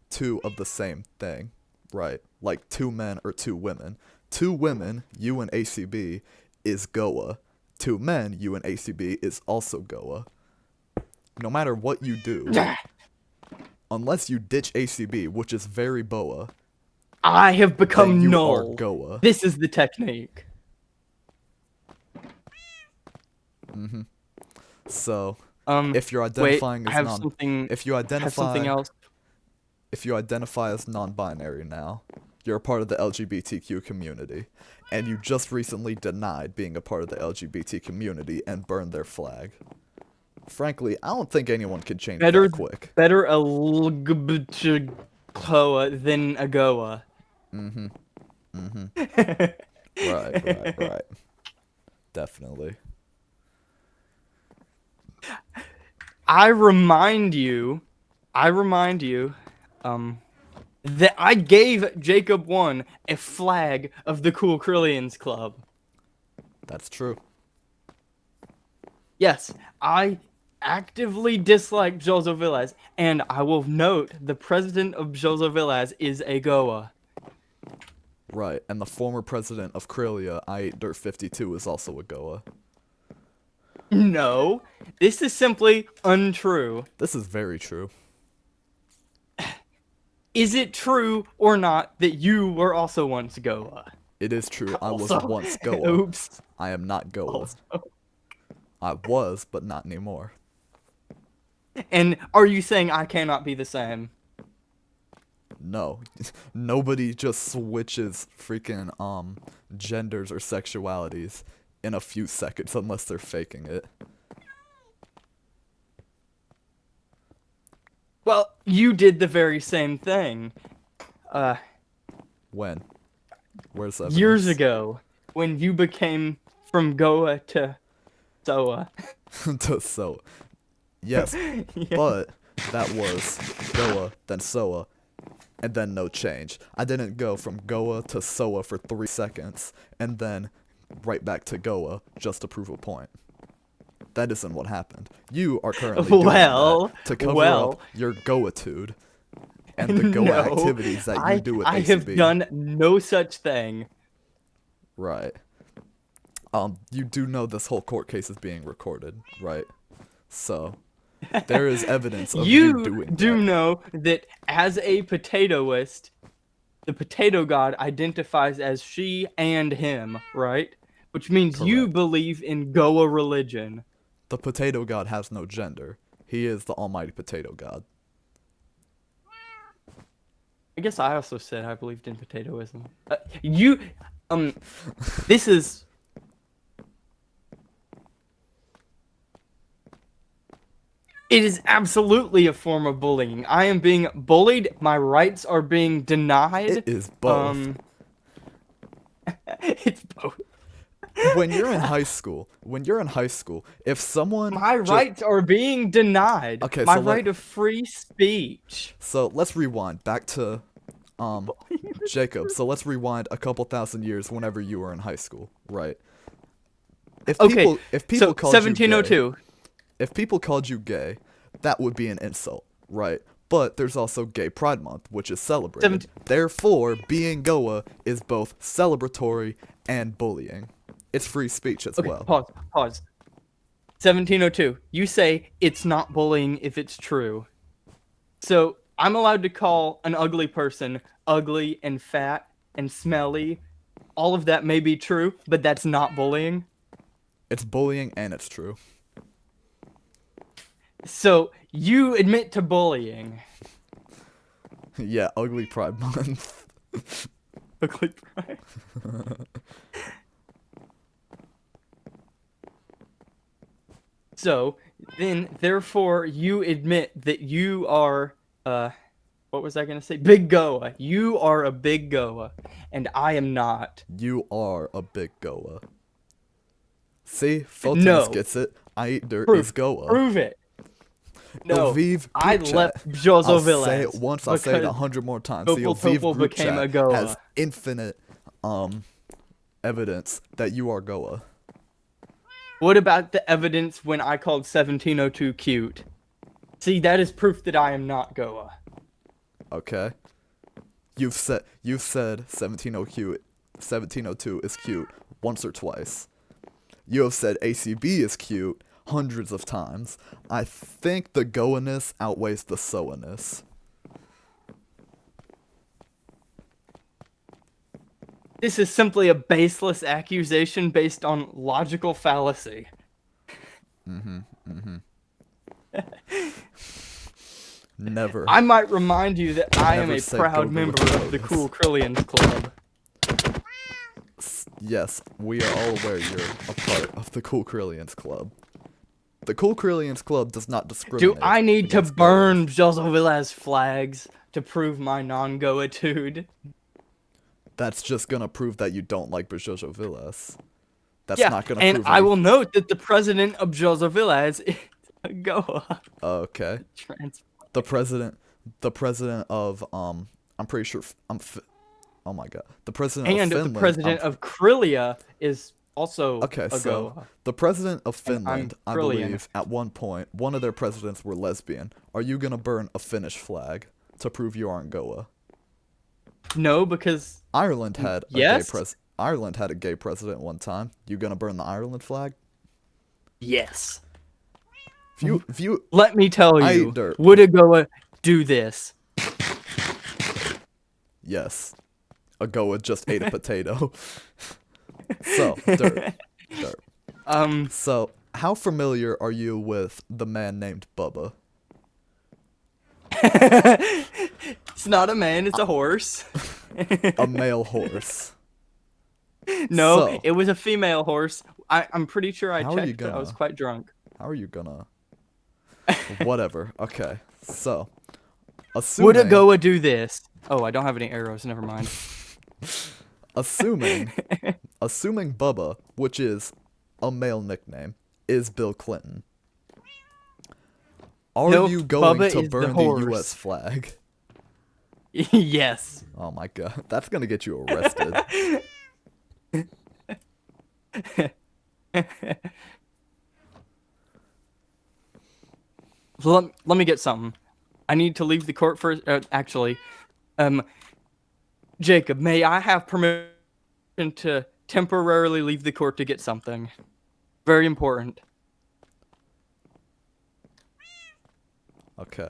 [SPEAKER 1] two of the same thing, right? Like two men or two women. Two women, you and ACB, is Goa. Two men, you and ACB, is also Goa. No matter what you do, unless you ditch ACB, which is very Boa.
[SPEAKER 2] I have
[SPEAKER 1] then
[SPEAKER 2] become
[SPEAKER 1] you are
[SPEAKER 2] null.
[SPEAKER 1] Goa.
[SPEAKER 2] This is the technique.
[SPEAKER 1] So, if you're
[SPEAKER 2] Wait,
[SPEAKER 1] identifying
[SPEAKER 2] I
[SPEAKER 1] as
[SPEAKER 2] have something.
[SPEAKER 1] if you
[SPEAKER 2] I have something
[SPEAKER 1] identify
[SPEAKER 2] else.
[SPEAKER 1] if you identify as non-binary now, you're a part of the LGBTQ community, and you just recently denied being a part of the LGBT community and burned their flag. Frankly, I don't think anyone can change that quick.
[SPEAKER 2] Better a Goa than a Goa.
[SPEAKER 1] Right. Definitely.
[SPEAKER 2] I remind you, that I gave Jacob 1 a flag of the Cool Krillians Club.
[SPEAKER 1] That's true.
[SPEAKER 2] Yes, I actively dislike Jozo Villas, and I will note the president of Jozo Villas is a Goa.
[SPEAKER 1] Right, and the former president of Krylia, IEATDIRT52, is also a Goa.
[SPEAKER 2] No, this is simply untrue.
[SPEAKER 1] This is very true.
[SPEAKER 2] Is it true or not that you were also once Goa?
[SPEAKER 1] It is true, I was
[SPEAKER 2] Also,
[SPEAKER 1] once Goa.
[SPEAKER 2] oops.
[SPEAKER 1] I am not Goa.
[SPEAKER 2] Also.
[SPEAKER 1] I was, but not anymore.
[SPEAKER 2] And are you saying I cannot be the same?
[SPEAKER 1] No. Nobody just switches freaking, genders or sexualities in a few seconds unless they're faking it.
[SPEAKER 2] Well, you did the very same thing.
[SPEAKER 1] When? Where's evidence?
[SPEAKER 2] Years ago, when you became from Goa to Soa.
[SPEAKER 1] So, yes, but that was Goa, then Soa, and then no change. I didn't go from Goa to Soa for 3 seconds, and then right back to Goa just to prove a point. That isn't what happened. You are currently doing that to cover up your Goa-tude and the Goa activities that you do with ACB.
[SPEAKER 2] I have done no such thing.
[SPEAKER 1] Right. You do know this whole court case is being recorded, right? So, there is evidence of you doing that.
[SPEAKER 2] You do know that as a potatoist, the potato god identifies as she and him, right? Which means
[SPEAKER 1] Correct.
[SPEAKER 2] you believe in Goa religion.
[SPEAKER 1] The potato god has no gender. He is the almighty potato god.
[SPEAKER 2] I guess I also said I believed in potatoism. This is... It is absolutely a form of bullying. I am being bullied. My rights are being denied.
[SPEAKER 1] It is both.
[SPEAKER 2] It's both.
[SPEAKER 1] When you're in high school, if someone...
[SPEAKER 2] My rights are being denied.
[SPEAKER 1] Okay,
[SPEAKER 2] my
[SPEAKER 1] so
[SPEAKER 2] right of free speech.
[SPEAKER 1] So let's rewind back to Jacob. So let's rewind a couple thousand years whenever you were in high school, right? If people called
[SPEAKER 2] 1702.
[SPEAKER 1] you gay, if people called you gay, that would be an insult, right? But there's also Gay Pride Month, which is celebrated. Therefore, being Goa is both celebratory and bullying. It's free speech as well.
[SPEAKER 2] Pause. 1702. You say it's not bullying if it's true. So I'm allowed to call an ugly person ugly and fat and smelly. All of that may be true, but that's not bullying.
[SPEAKER 1] It's bullying and it's true.
[SPEAKER 2] So you admit to bullying.
[SPEAKER 1] Yeah, Ugly Pride Month.
[SPEAKER 2] Ugly Pride. So, then, therefore, you admit that you are, what was I going to say? Big Goa. You are a big Goa, and I am not.
[SPEAKER 1] You are a big Goa. See? Photons gets it. IEATDIRT is Goa.
[SPEAKER 2] Prove it. No,
[SPEAKER 1] Lviv
[SPEAKER 2] I left Jozo Villas.
[SPEAKER 1] I'll say it once, I'll say it 100 more times. The Lviv group chat has infinite, evidence that you are Goa.
[SPEAKER 2] What about the evidence when I called 1702 cute? See, that is proof that I am not Goa.
[SPEAKER 1] Okay. You've said 1702 is cute once or twice. You have said ACB is cute hundreds of times. I think the Goa-ness outweighs the Soa-ness.
[SPEAKER 2] This is simply a baseless accusation based on logical fallacy.
[SPEAKER 1] Never.
[SPEAKER 2] I might remind you that I am
[SPEAKER 1] Never
[SPEAKER 2] a
[SPEAKER 1] say
[SPEAKER 2] proud
[SPEAKER 1] go
[SPEAKER 2] member
[SPEAKER 1] with
[SPEAKER 2] of the
[SPEAKER 1] those.
[SPEAKER 2] Cool Krillians Club.
[SPEAKER 1] Yes, we are all aware you're a part of the Cool Krillians Club. The Cool Krillians Club does not discriminate.
[SPEAKER 2] Do I need to
[SPEAKER 1] against
[SPEAKER 2] burn
[SPEAKER 1] Goas.
[SPEAKER 2] Josovilla's flags to prove my non-goitude?
[SPEAKER 1] That's just gonna prove that you don't like Jojo Villas. That's
[SPEAKER 2] Yeah,
[SPEAKER 1] not gonna
[SPEAKER 2] and
[SPEAKER 1] prove
[SPEAKER 2] I will
[SPEAKER 1] anything.
[SPEAKER 2] note that the president of Josovilla is a Goa.
[SPEAKER 1] Okay. The president of I'm pretty sure oh my god. The president
[SPEAKER 2] And
[SPEAKER 1] of
[SPEAKER 2] the
[SPEAKER 1] Finland.
[SPEAKER 2] president of Krillia is also
[SPEAKER 1] Okay,
[SPEAKER 2] a
[SPEAKER 1] so
[SPEAKER 2] Goa.
[SPEAKER 1] the president of
[SPEAKER 2] And I'm
[SPEAKER 1] Finland, I
[SPEAKER 2] Krillian.
[SPEAKER 1] believe, at one point, one of their presidents were lesbian. Are you gonna burn a Finnish flag to prove you aren't Goa?
[SPEAKER 2] No, because
[SPEAKER 1] Ireland had
[SPEAKER 2] yes?
[SPEAKER 1] Ireland had a gay president one time. You gonna burn the Ireland flag?
[SPEAKER 2] Yes.
[SPEAKER 1] If you
[SPEAKER 2] Let me tell you,
[SPEAKER 1] IEATDIRT.
[SPEAKER 2] would a Goa do this?
[SPEAKER 1] Yes, a Goa just ate a potato. So, dirt. So, how familiar are you with the man named Bubba?
[SPEAKER 2] It's not a man, it's a horse.
[SPEAKER 1] A male horse.
[SPEAKER 2] No,
[SPEAKER 1] So,
[SPEAKER 2] it was a female horse. I'm pretty sure I
[SPEAKER 1] How are you
[SPEAKER 2] checked, but I was
[SPEAKER 1] gonna-
[SPEAKER 2] quite drunk.
[SPEAKER 1] How are you gonna... Whatever. Okay, so...
[SPEAKER 2] Would a
[SPEAKER 1] Assuming,
[SPEAKER 2] Goa do this? Oh, I don't have any arrows, never mind.
[SPEAKER 1] assuming Bubba, which is a male nickname, is Bill Clinton. Are
[SPEAKER 2] Nope,
[SPEAKER 1] you going
[SPEAKER 2] Bubba
[SPEAKER 1] to
[SPEAKER 2] is the
[SPEAKER 1] burn the
[SPEAKER 2] horse.
[SPEAKER 1] U.S. flag?
[SPEAKER 2] Yes.
[SPEAKER 1] Oh my god, that's gonna get you arrested.
[SPEAKER 2] Let me get something. I need to leave the court first. Actually, Jacob, may I have permission to temporarily leave the court to get something? Very important.
[SPEAKER 1] Okay.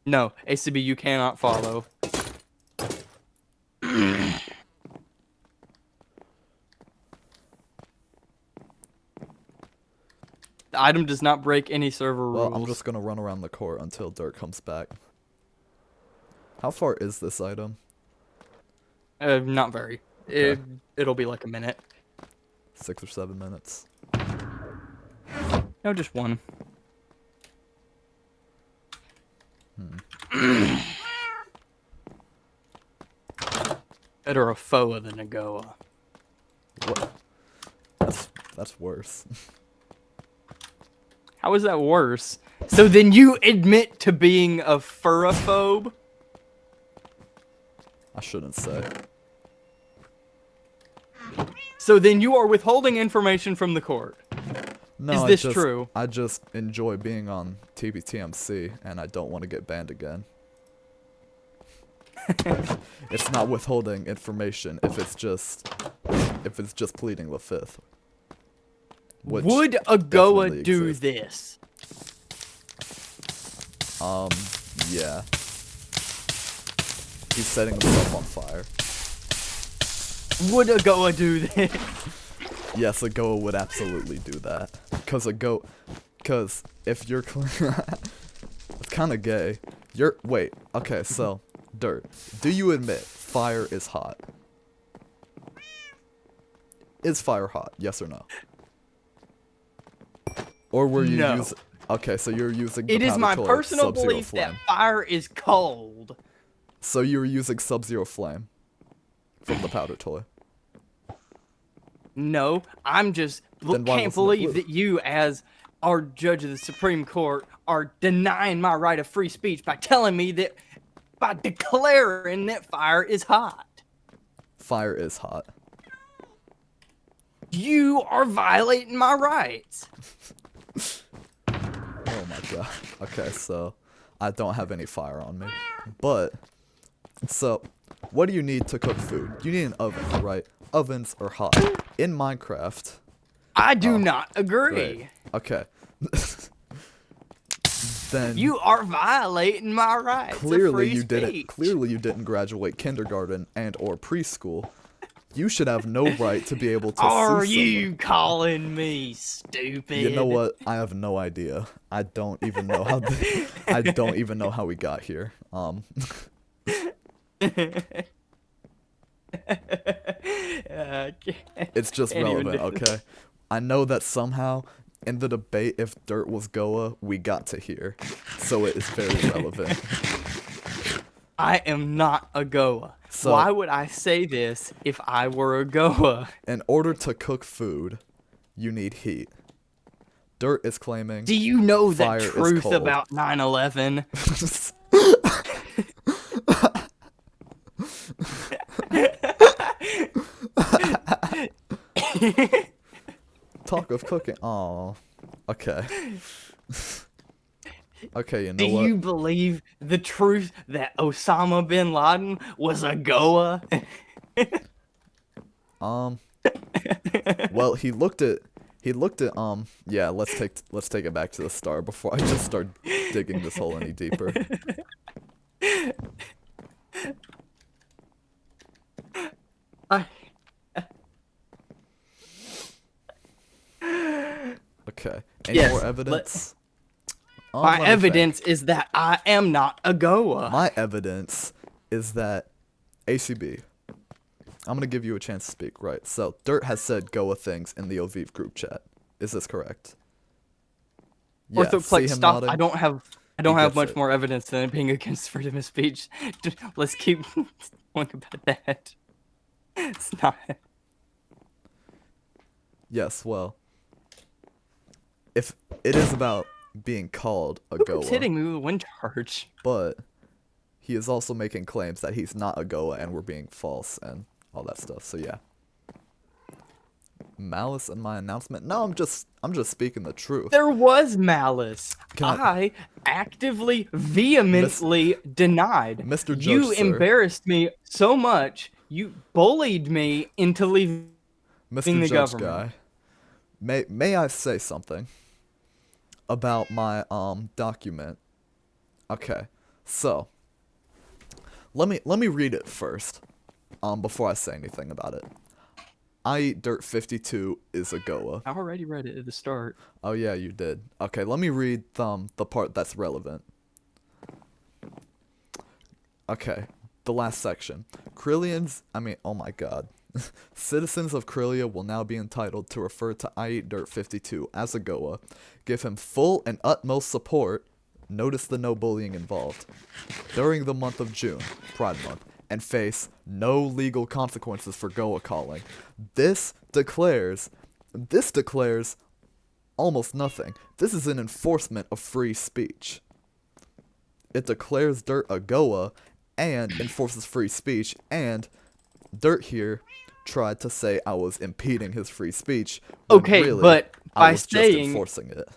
[SPEAKER 2] No, ACB, you cannot follow. The item does not break any server rules.
[SPEAKER 1] Well, I'm just gonna run around the court until Dirt comes back. How far is this item?
[SPEAKER 2] Not very.
[SPEAKER 1] Okay.
[SPEAKER 2] It'll be like a minute.
[SPEAKER 1] 6 or 7 minutes.
[SPEAKER 2] No, just one. Better a Foa than a Goa.
[SPEAKER 1] What? That's worse.
[SPEAKER 2] How is that worse? So then you admit to being a furaphobe?
[SPEAKER 1] I shouldn't say.
[SPEAKER 2] So then you are withholding information from the court.
[SPEAKER 1] No,
[SPEAKER 2] Is this
[SPEAKER 1] I just,
[SPEAKER 2] true?
[SPEAKER 1] I just enjoy being on TBTMC, and I don't want to get banned again. It's not withholding information if it's just pleading the fifth. Which
[SPEAKER 2] Would a Goa
[SPEAKER 1] definitely
[SPEAKER 2] do
[SPEAKER 1] exists.
[SPEAKER 2] this?
[SPEAKER 1] Yeah. He's setting himself on fire.
[SPEAKER 2] Would a Goa do this?
[SPEAKER 1] Yes, a Goa would absolutely do that. Cause if you're it's kind of gay. Wait. Okay, so Dirt. Do you admit fire is hot? Is fire hot? Yes or no? Or were you
[SPEAKER 2] No.
[SPEAKER 1] using? Okay, so you're using. The
[SPEAKER 2] It is my
[SPEAKER 1] powder
[SPEAKER 2] personal
[SPEAKER 1] Sub-Zero
[SPEAKER 2] belief
[SPEAKER 1] flame.
[SPEAKER 2] that fire is cold.
[SPEAKER 1] So you were using Sub-Zero flame from the powder toy.
[SPEAKER 2] No, I'm just
[SPEAKER 1] Then why
[SPEAKER 2] can't
[SPEAKER 1] wasn't it
[SPEAKER 2] believe
[SPEAKER 1] blue?
[SPEAKER 2] that you, as our judge of the Supreme Court, are denying my right of free speech by telling me that, by declaring that fire is hot.
[SPEAKER 1] Fire is hot.
[SPEAKER 2] You are violating my rights.
[SPEAKER 1] Oh my god. Okay, so I don't have any fire on me. But so what do you need to cook food? You need an oven, right? Ovens are hot. In Minecraft.
[SPEAKER 2] I do not agree.
[SPEAKER 1] Great. Okay. Then
[SPEAKER 2] You are violating my rights.
[SPEAKER 1] clearly
[SPEAKER 2] of free
[SPEAKER 1] you
[SPEAKER 2] speech.
[SPEAKER 1] didn't clearly you didn't graduate kindergarten and or preschool You should have no right to be able to
[SPEAKER 2] Are
[SPEAKER 1] sue
[SPEAKER 2] you
[SPEAKER 1] someone.
[SPEAKER 2] calling me stupid?
[SPEAKER 1] You know what? I have no idea. I don't even know how. I don't even know how we got here. It's just
[SPEAKER 2] Can't even
[SPEAKER 1] relevant,
[SPEAKER 2] do this.
[SPEAKER 1] okay? I know that somehow in the debate if dirt was Goa, we got to here. So it is very relevant.
[SPEAKER 2] I am not a Goa.
[SPEAKER 1] So-
[SPEAKER 2] Why would I say this if I were a Goa?
[SPEAKER 1] In order to cook food, you need heat. Dirt is claiming
[SPEAKER 2] Do you know the
[SPEAKER 1] fire is
[SPEAKER 2] truth
[SPEAKER 1] cold.
[SPEAKER 2] about 9/11?
[SPEAKER 1] Talk of cooking. Oh, okay. Okay, you know
[SPEAKER 2] Do
[SPEAKER 1] what?
[SPEAKER 2] you believe the truth that Osama bin Laden was a Goa?
[SPEAKER 1] Well, he looked at yeah, let's take it back to the start before I just start digging this hole any deeper.
[SPEAKER 2] I-
[SPEAKER 1] Okay. Any
[SPEAKER 2] Yes,
[SPEAKER 1] more evidence?
[SPEAKER 2] My
[SPEAKER 1] let me think.
[SPEAKER 2] evidence is that I am not a Goa.
[SPEAKER 1] My evidence is that ACB. I'm gonna give you a chance to speak, right? So, Dirt has said Goa things in the Oviv group chat. Is this correct? Yeah, see
[SPEAKER 2] Orthoplex,
[SPEAKER 1] him
[SPEAKER 2] stop.
[SPEAKER 1] nodding?
[SPEAKER 2] I don't have
[SPEAKER 1] gets
[SPEAKER 2] much
[SPEAKER 1] it.
[SPEAKER 2] more evidence than it being against freedom of speech. Let's keep talking about that. It's not.
[SPEAKER 1] Yes, well, if it is about being called a
[SPEAKER 2] Who's
[SPEAKER 1] Goa,
[SPEAKER 2] hitting me with a wind charge?
[SPEAKER 1] but he is also making claims that he's not a Goa and we're being false and all that stuff. So yeah. Malice in my announcement? No, I'm just speaking the truth.
[SPEAKER 2] There was malice.
[SPEAKER 1] Can
[SPEAKER 2] I actively, vehemently denied.
[SPEAKER 1] Mr. Judge,
[SPEAKER 2] You
[SPEAKER 1] sir.
[SPEAKER 2] embarrassed me so much. You bullied me into leaving
[SPEAKER 1] Mr.
[SPEAKER 2] the
[SPEAKER 1] Judge
[SPEAKER 2] government.
[SPEAKER 1] guy, may I say something about my document? Okay, so let me read it first, before I say anything about it. IEATDIRT52 is a Goa.
[SPEAKER 2] I already read it at the start.
[SPEAKER 1] Oh yeah, you did. Okay, let me read the part that's relevant. Okay, the last section. Oh my god. Citizens of Krillia will now be entitled to refer to IEATDIRT52 as a Goa, give him full and utmost support, notice the no bullying involved, during the month of June, Pride Month, and face no legal consequences for Goa calling. This declares almost nothing. This is an enforcement of free speech. It declares Dirt a Goa and enforces free speech, and Dirt here tried to say I was impeding his free speech when
[SPEAKER 2] Okay,
[SPEAKER 1] really
[SPEAKER 2] but
[SPEAKER 1] I
[SPEAKER 2] by
[SPEAKER 1] was just
[SPEAKER 2] saying
[SPEAKER 1] enforcing it.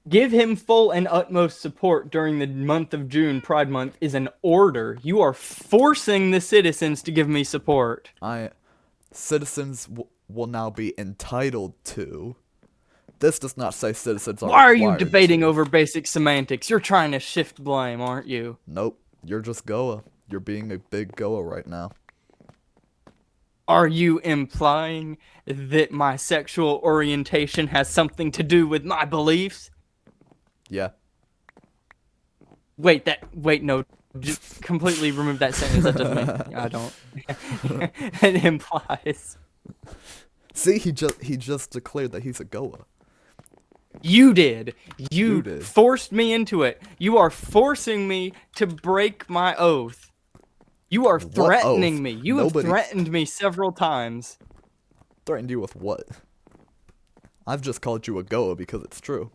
[SPEAKER 2] give him full and utmost support during the month of June, Pride Month, is an order. You are forcing the citizens to give me support.
[SPEAKER 1] Citizens will now be entitled to. This does not say citizens are
[SPEAKER 2] Why are you
[SPEAKER 1] required
[SPEAKER 2] debating
[SPEAKER 1] to.
[SPEAKER 2] over basic semantics? You're trying to shift blame, aren't you?
[SPEAKER 1] Nope, you're just Goa. You're being a big Goa right now.
[SPEAKER 2] Are you implying that my sexual orientation has something to do with my beliefs?
[SPEAKER 1] Yeah.
[SPEAKER 2] Wait, no. Just completely remove that sentence. That doesn't make. I don't. It implies.
[SPEAKER 1] See, he just declared that he's a Goa.
[SPEAKER 2] You did.
[SPEAKER 1] You
[SPEAKER 2] You
[SPEAKER 1] did.
[SPEAKER 2] forced me into it. You are forcing me to break my oath. You are
[SPEAKER 1] What
[SPEAKER 2] threatening
[SPEAKER 1] oath?
[SPEAKER 2] me. You have
[SPEAKER 1] Nobody
[SPEAKER 2] threatened me several times.
[SPEAKER 1] threatened you with what? I've just called you a Goa because it's true.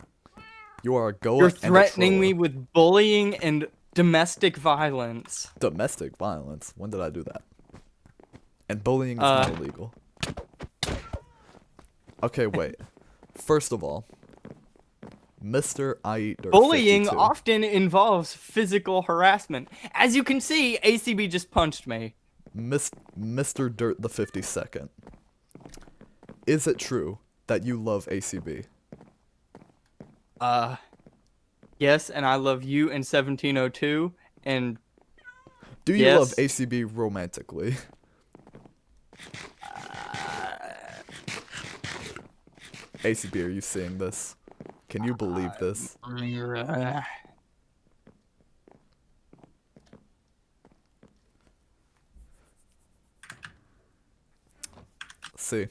[SPEAKER 1] You are a Goa
[SPEAKER 2] You're
[SPEAKER 1] and a
[SPEAKER 2] threatening me
[SPEAKER 1] troller.
[SPEAKER 2] with bullying and domestic violence.
[SPEAKER 1] Domestic violence. When did I do that? And bullying is not illegal. Okay, wait. First of all, Mr. IEATDIRT52.
[SPEAKER 2] Bullying often involves physical harassment. As you can see, ACB just punched me.
[SPEAKER 1] Mr. Dirt the 52nd. Is it true that you love ACB?
[SPEAKER 2] Yes, and I love you in 1702, and
[SPEAKER 1] Do you love ACB romantically? ACB, are you seeing this? Can you believe this? See.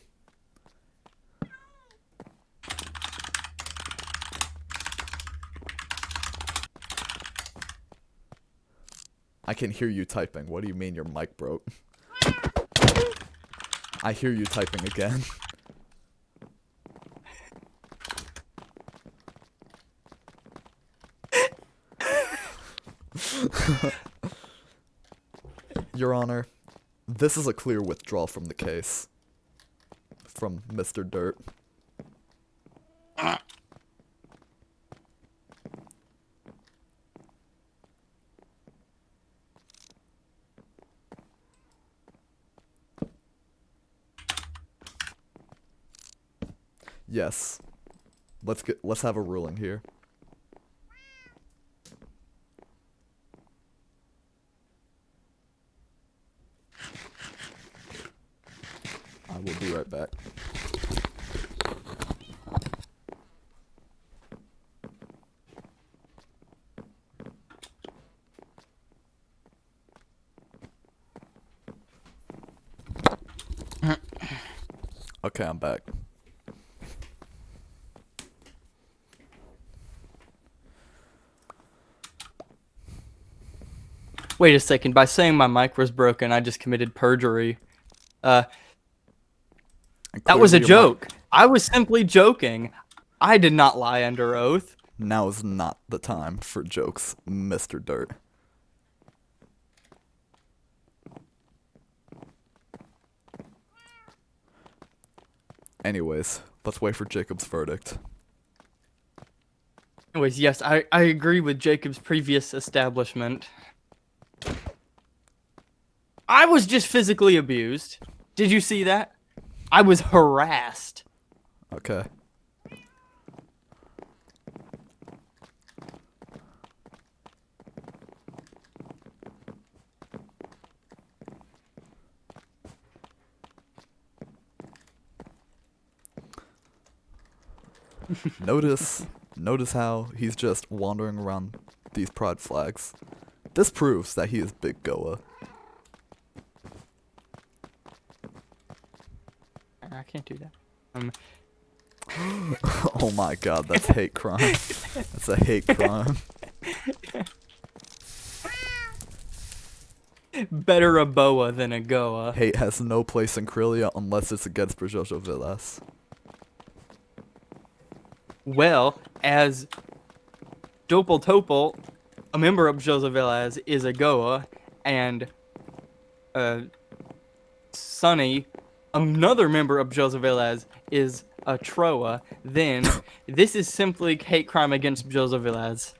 [SPEAKER 1] I can hear you typing. What do you mean your mic broke? I hear you typing again. Your Honor, this is a clear withdrawal from the case. From Mr. Dirt. Yes. Let's have a ruling here. I will be right back. Okay, I'm back.
[SPEAKER 2] Wait a second. By saying my mic was broken, I just committed perjury. That was a joke. I was simply joking. I did not lie under oath.
[SPEAKER 1] Now is not the time for jokes, Mr. Dirt. Anyways, let's wait for Jacob's verdict.
[SPEAKER 2] Anyways, yes, I agree with Jacob's previous establishment. I was just physically abused. Did you see that? I was harassed.
[SPEAKER 1] Okay. Notice how he's just wandering around these pride flags. This proves that he is Big Goa.
[SPEAKER 2] I can't do that.
[SPEAKER 1] Oh my god, that's hate crime. That's a hate crime.
[SPEAKER 2] Better a boa than a goa.
[SPEAKER 1] Hate has no place in Krilia unless it's against Brajojo Villas.
[SPEAKER 2] Well, as Dopal Topal, a member of Josevillas, is a goa, and Sunny, another member of Josevillas, is a Troa, then this is simply hate crime against Josevillas.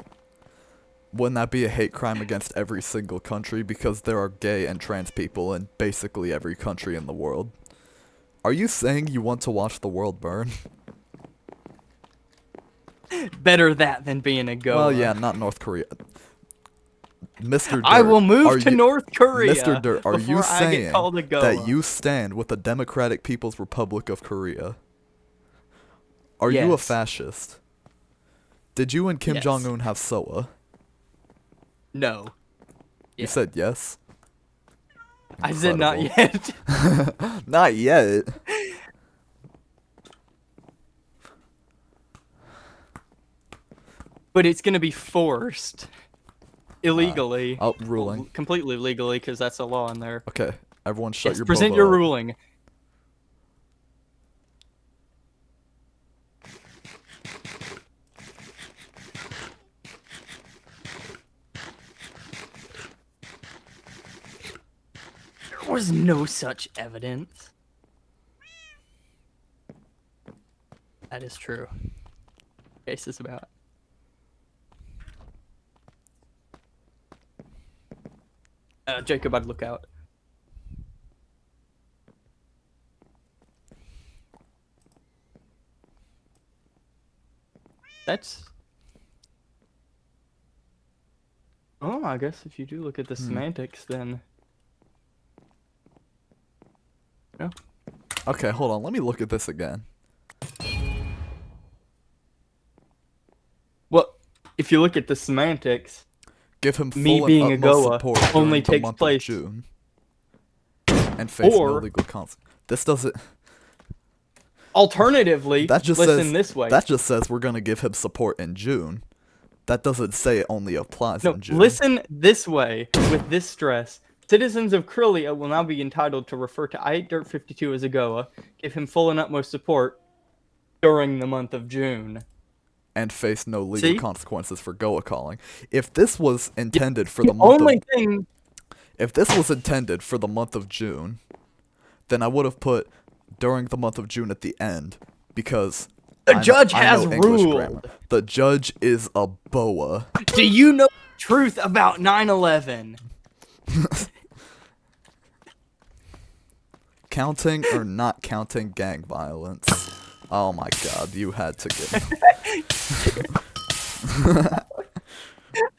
[SPEAKER 1] Wouldn't that be a hate crime against every single country because there are gay and trans people in basically every country in the world? Are you saying you want to watch the world burn?
[SPEAKER 2] Better that than being a goa.
[SPEAKER 1] Well, yeah, not North Korea. Mr. Dirt,
[SPEAKER 2] I will move to North Korea.
[SPEAKER 1] Mr. Dirt, are you saying
[SPEAKER 2] that
[SPEAKER 1] that you stand with the Democratic People's Republic of Korea? Are you a fascist? Did you and Kim Jong-un have SOA?
[SPEAKER 2] No.
[SPEAKER 1] You said yes?
[SPEAKER 2] I said not yet.
[SPEAKER 1] Not yet.
[SPEAKER 2] But it's going to be forced. Illegally.
[SPEAKER 1] Ruling.
[SPEAKER 2] Completely legally, because that's a law in there.
[SPEAKER 1] Okay, everyone shut your
[SPEAKER 2] present
[SPEAKER 1] boba
[SPEAKER 2] your
[SPEAKER 1] up.
[SPEAKER 2] ruling. There was no such evidence. That is true. Case is about. Jacob, I'd look out. That's Oh, I guess if you do look at the semantics, then... No.
[SPEAKER 1] Okay, hold on. Let me look at this again.
[SPEAKER 2] Well, if you look at the semantics,
[SPEAKER 1] Give him
[SPEAKER 2] me
[SPEAKER 1] full and
[SPEAKER 2] being a
[SPEAKER 1] utmost
[SPEAKER 2] Goa
[SPEAKER 1] support
[SPEAKER 2] only
[SPEAKER 1] during the
[SPEAKER 2] takes
[SPEAKER 1] month
[SPEAKER 2] place...
[SPEAKER 1] of June. And face no
[SPEAKER 2] Or-
[SPEAKER 1] legal consequences. This doesn't...
[SPEAKER 2] Alternatively,
[SPEAKER 1] That just
[SPEAKER 2] listen
[SPEAKER 1] says,
[SPEAKER 2] this way.
[SPEAKER 1] That just says we're going to give him support in June. That doesn't say it only applies
[SPEAKER 2] No,
[SPEAKER 1] in June.
[SPEAKER 2] listen this way with this stress. Citizens of Corellia will now be entitled to refer to IEATDIRT52 as a Goa, give him full and utmost support during the month of June.
[SPEAKER 1] And face no legal
[SPEAKER 2] See?
[SPEAKER 1] consequences for Goa calling. If this was intended for
[SPEAKER 2] The
[SPEAKER 1] the month
[SPEAKER 2] only
[SPEAKER 1] of...
[SPEAKER 2] thing...
[SPEAKER 1] If this was intended for the month of June, then I would have put during the month of June at the end, because
[SPEAKER 2] The judge
[SPEAKER 1] I
[SPEAKER 2] has
[SPEAKER 1] know English
[SPEAKER 2] ruled.
[SPEAKER 1] grammar. The judge is a boa.
[SPEAKER 2] Do you know the truth about 9/11?
[SPEAKER 1] Counting or not counting gang violence? Oh my god, you had to get...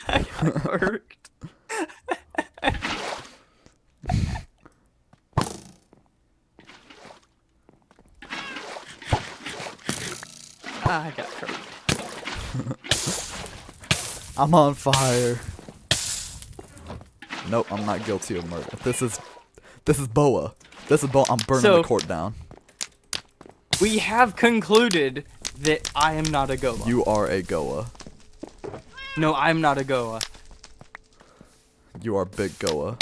[SPEAKER 2] That worked. I got hurt.
[SPEAKER 1] I'm on fire. Nope, I'm not guilty of murder. This is boa. This is boa. I'm burning
[SPEAKER 2] So-
[SPEAKER 1] the court down.
[SPEAKER 2] We have concluded that I am not a Goa.
[SPEAKER 1] You are a Goa.
[SPEAKER 2] No, I'm not a Goa.
[SPEAKER 1] You are big Goa.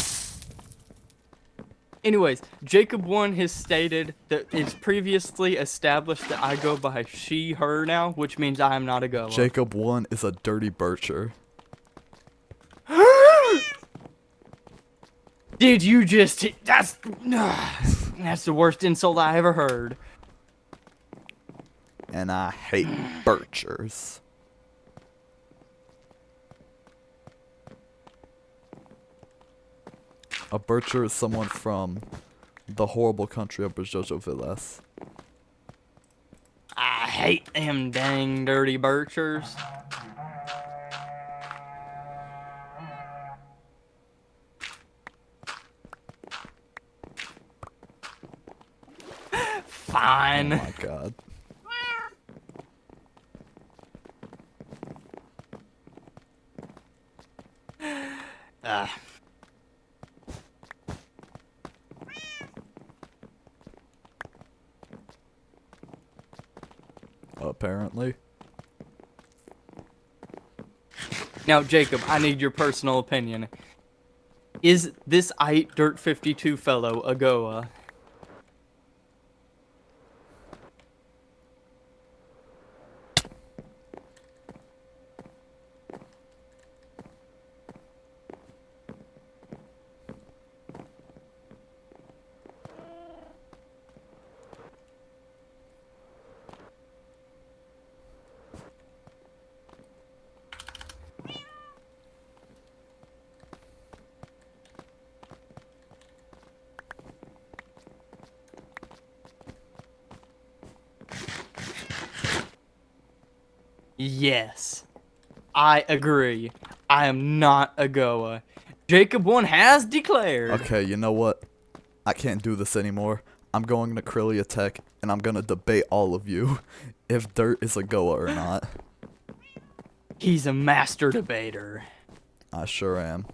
[SPEAKER 2] Anyways, Jacob 1 has stated that it's previously established that I go by she, her now, which means I am not a Goa.
[SPEAKER 1] Jacob 1 is a dirty bircher.
[SPEAKER 2] Did you just... That's the worst insult I ever heard.
[SPEAKER 1] And I hate birchers. A bircher is someone from the horrible country of Brajojo Villas.
[SPEAKER 2] I hate them dang dirty birchers. Fine.
[SPEAKER 1] Oh my god. Apparently.
[SPEAKER 2] Now, Jacob, I need your personal opinion. Is this IEATDIRT52 fellow a Goa? Yes. I agree. I am not a Goa. Jacob 1 has declared.
[SPEAKER 1] Okay, you know what? I can't do this anymore. I'm going to Corellia Tech, and I'm gonna debate all of you if dirt is a Goa or not.
[SPEAKER 2] He's a master debater.
[SPEAKER 1] I sure am.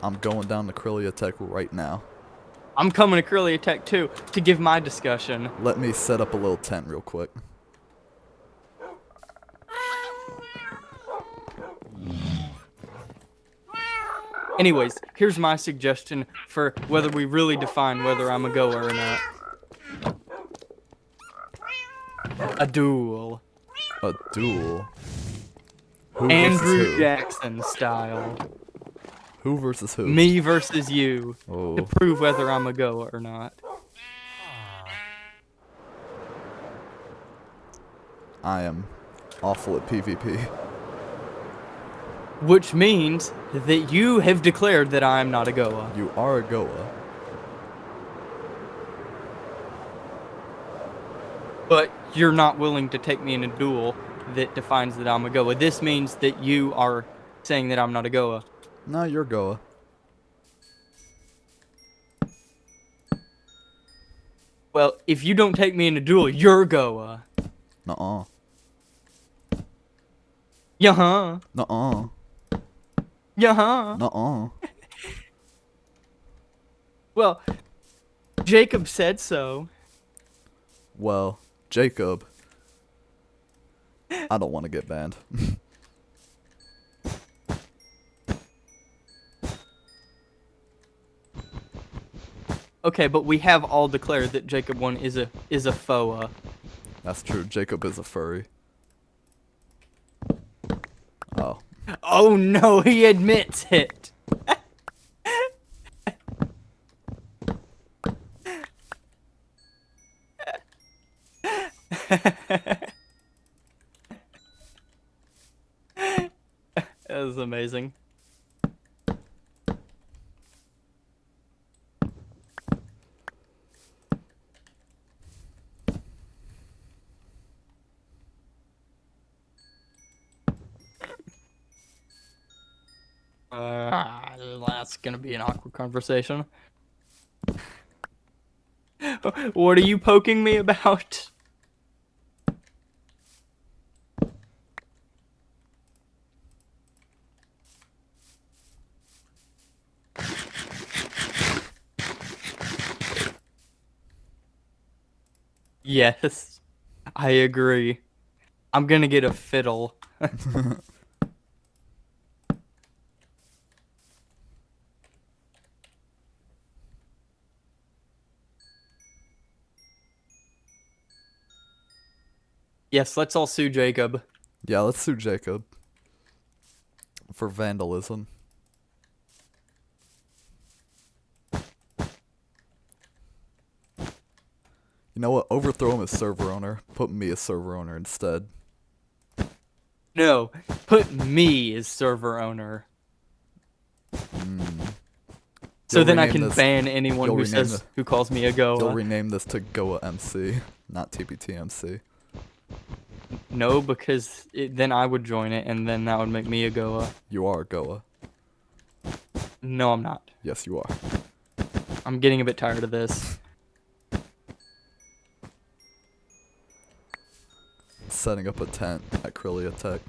[SPEAKER 1] I'm going down to Corellia Tech right now.
[SPEAKER 2] I'm coming to Corellia Tech too to give my discussion.
[SPEAKER 1] Let me set up a little tent real quick.
[SPEAKER 2] Anyways, here's my suggestion for whether we really define whether I'm a Goa or not. A duel.
[SPEAKER 1] A duel? Who versus
[SPEAKER 2] Andrew
[SPEAKER 1] who?
[SPEAKER 2] Jackson style.
[SPEAKER 1] Who versus who?
[SPEAKER 2] Me versus you.
[SPEAKER 1] Oh.
[SPEAKER 2] To prove whether I'm a Goa or not.
[SPEAKER 1] I am awful at PvP.
[SPEAKER 2] Which means that you have declared that I am not a Goa.
[SPEAKER 1] You are a Goa.
[SPEAKER 2] But you're not willing to take me in a duel that defines that I'm a Goa. This means that you are saying that I'm not a Goa.
[SPEAKER 1] No, you're Goa.
[SPEAKER 2] Well, if you don't take me in a duel, you're Goa.
[SPEAKER 1] Nuh-uh.
[SPEAKER 2] Yeah-huh.
[SPEAKER 1] Nuh-uh.
[SPEAKER 2] Yeah-huh.
[SPEAKER 1] Nuh-uh.
[SPEAKER 2] Well, Jacob said so.
[SPEAKER 1] Well, Jacob. I don't want to get banned.
[SPEAKER 2] Okay, but we have all declared that Jacob 1 is a FOA.
[SPEAKER 1] That's true. Jacob is a furry. Oh.
[SPEAKER 2] Oh no, he admits it. That was amazing. That's gonna be an awkward conversation. What are you poking me about? Yes, I agree. I'm gonna get a fiddle. Yes, let's all sue Jacob.
[SPEAKER 1] Yeah, let's sue Jacob. For vandalism. You know what? Overthrow him as server owner. Put me as server owner instead.
[SPEAKER 2] No, put me as server owner. So
[SPEAKER 1] You'll
[SPEAKER 2] then I
[SPEAKER 1] rename
[SPEAKER 2] can
[SPEAKER 1] this-
[SPEAKER 2] ban anyone
[SPEAKER 1] you'll
[SPEAKER 2] who
[SPEAKER 1] rename
[SPEAKER 2] says who calls me a Goa.
[SPEAKER 1] You'll rename this to Goa MC, not TPT MC.
[SPEAKER 2] No, because then I would join it, and then that would make me a Goa.
[SPEAKER 1] You are Goa.
[SPEAKER 2] No, I'm not.
[SPEAKER 1] Yes, you are.
[SPEAKER 2] I'm getting a bit tired of this.
[SPEAKER 1] Setting up a tent at Krillia Tech.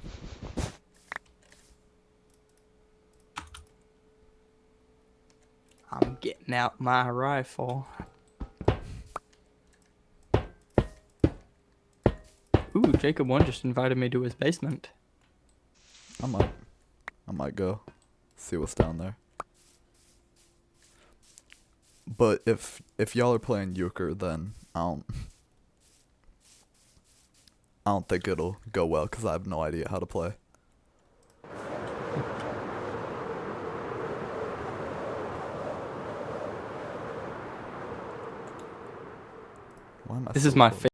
[SPEAKER 2] I'm getting out my rifle. Ooh, Jacob 1 just invited me to his basement.
[SPEAKER 1] I might go. See what's down there. But if y'all are playing euchre, then I don't think it'll go well because I have no idea how to play. Why am I
[SPEAKER 2] This
[SPEAKER 1] so
[SPEAKER 2] is my
[SPEAKER 1] close?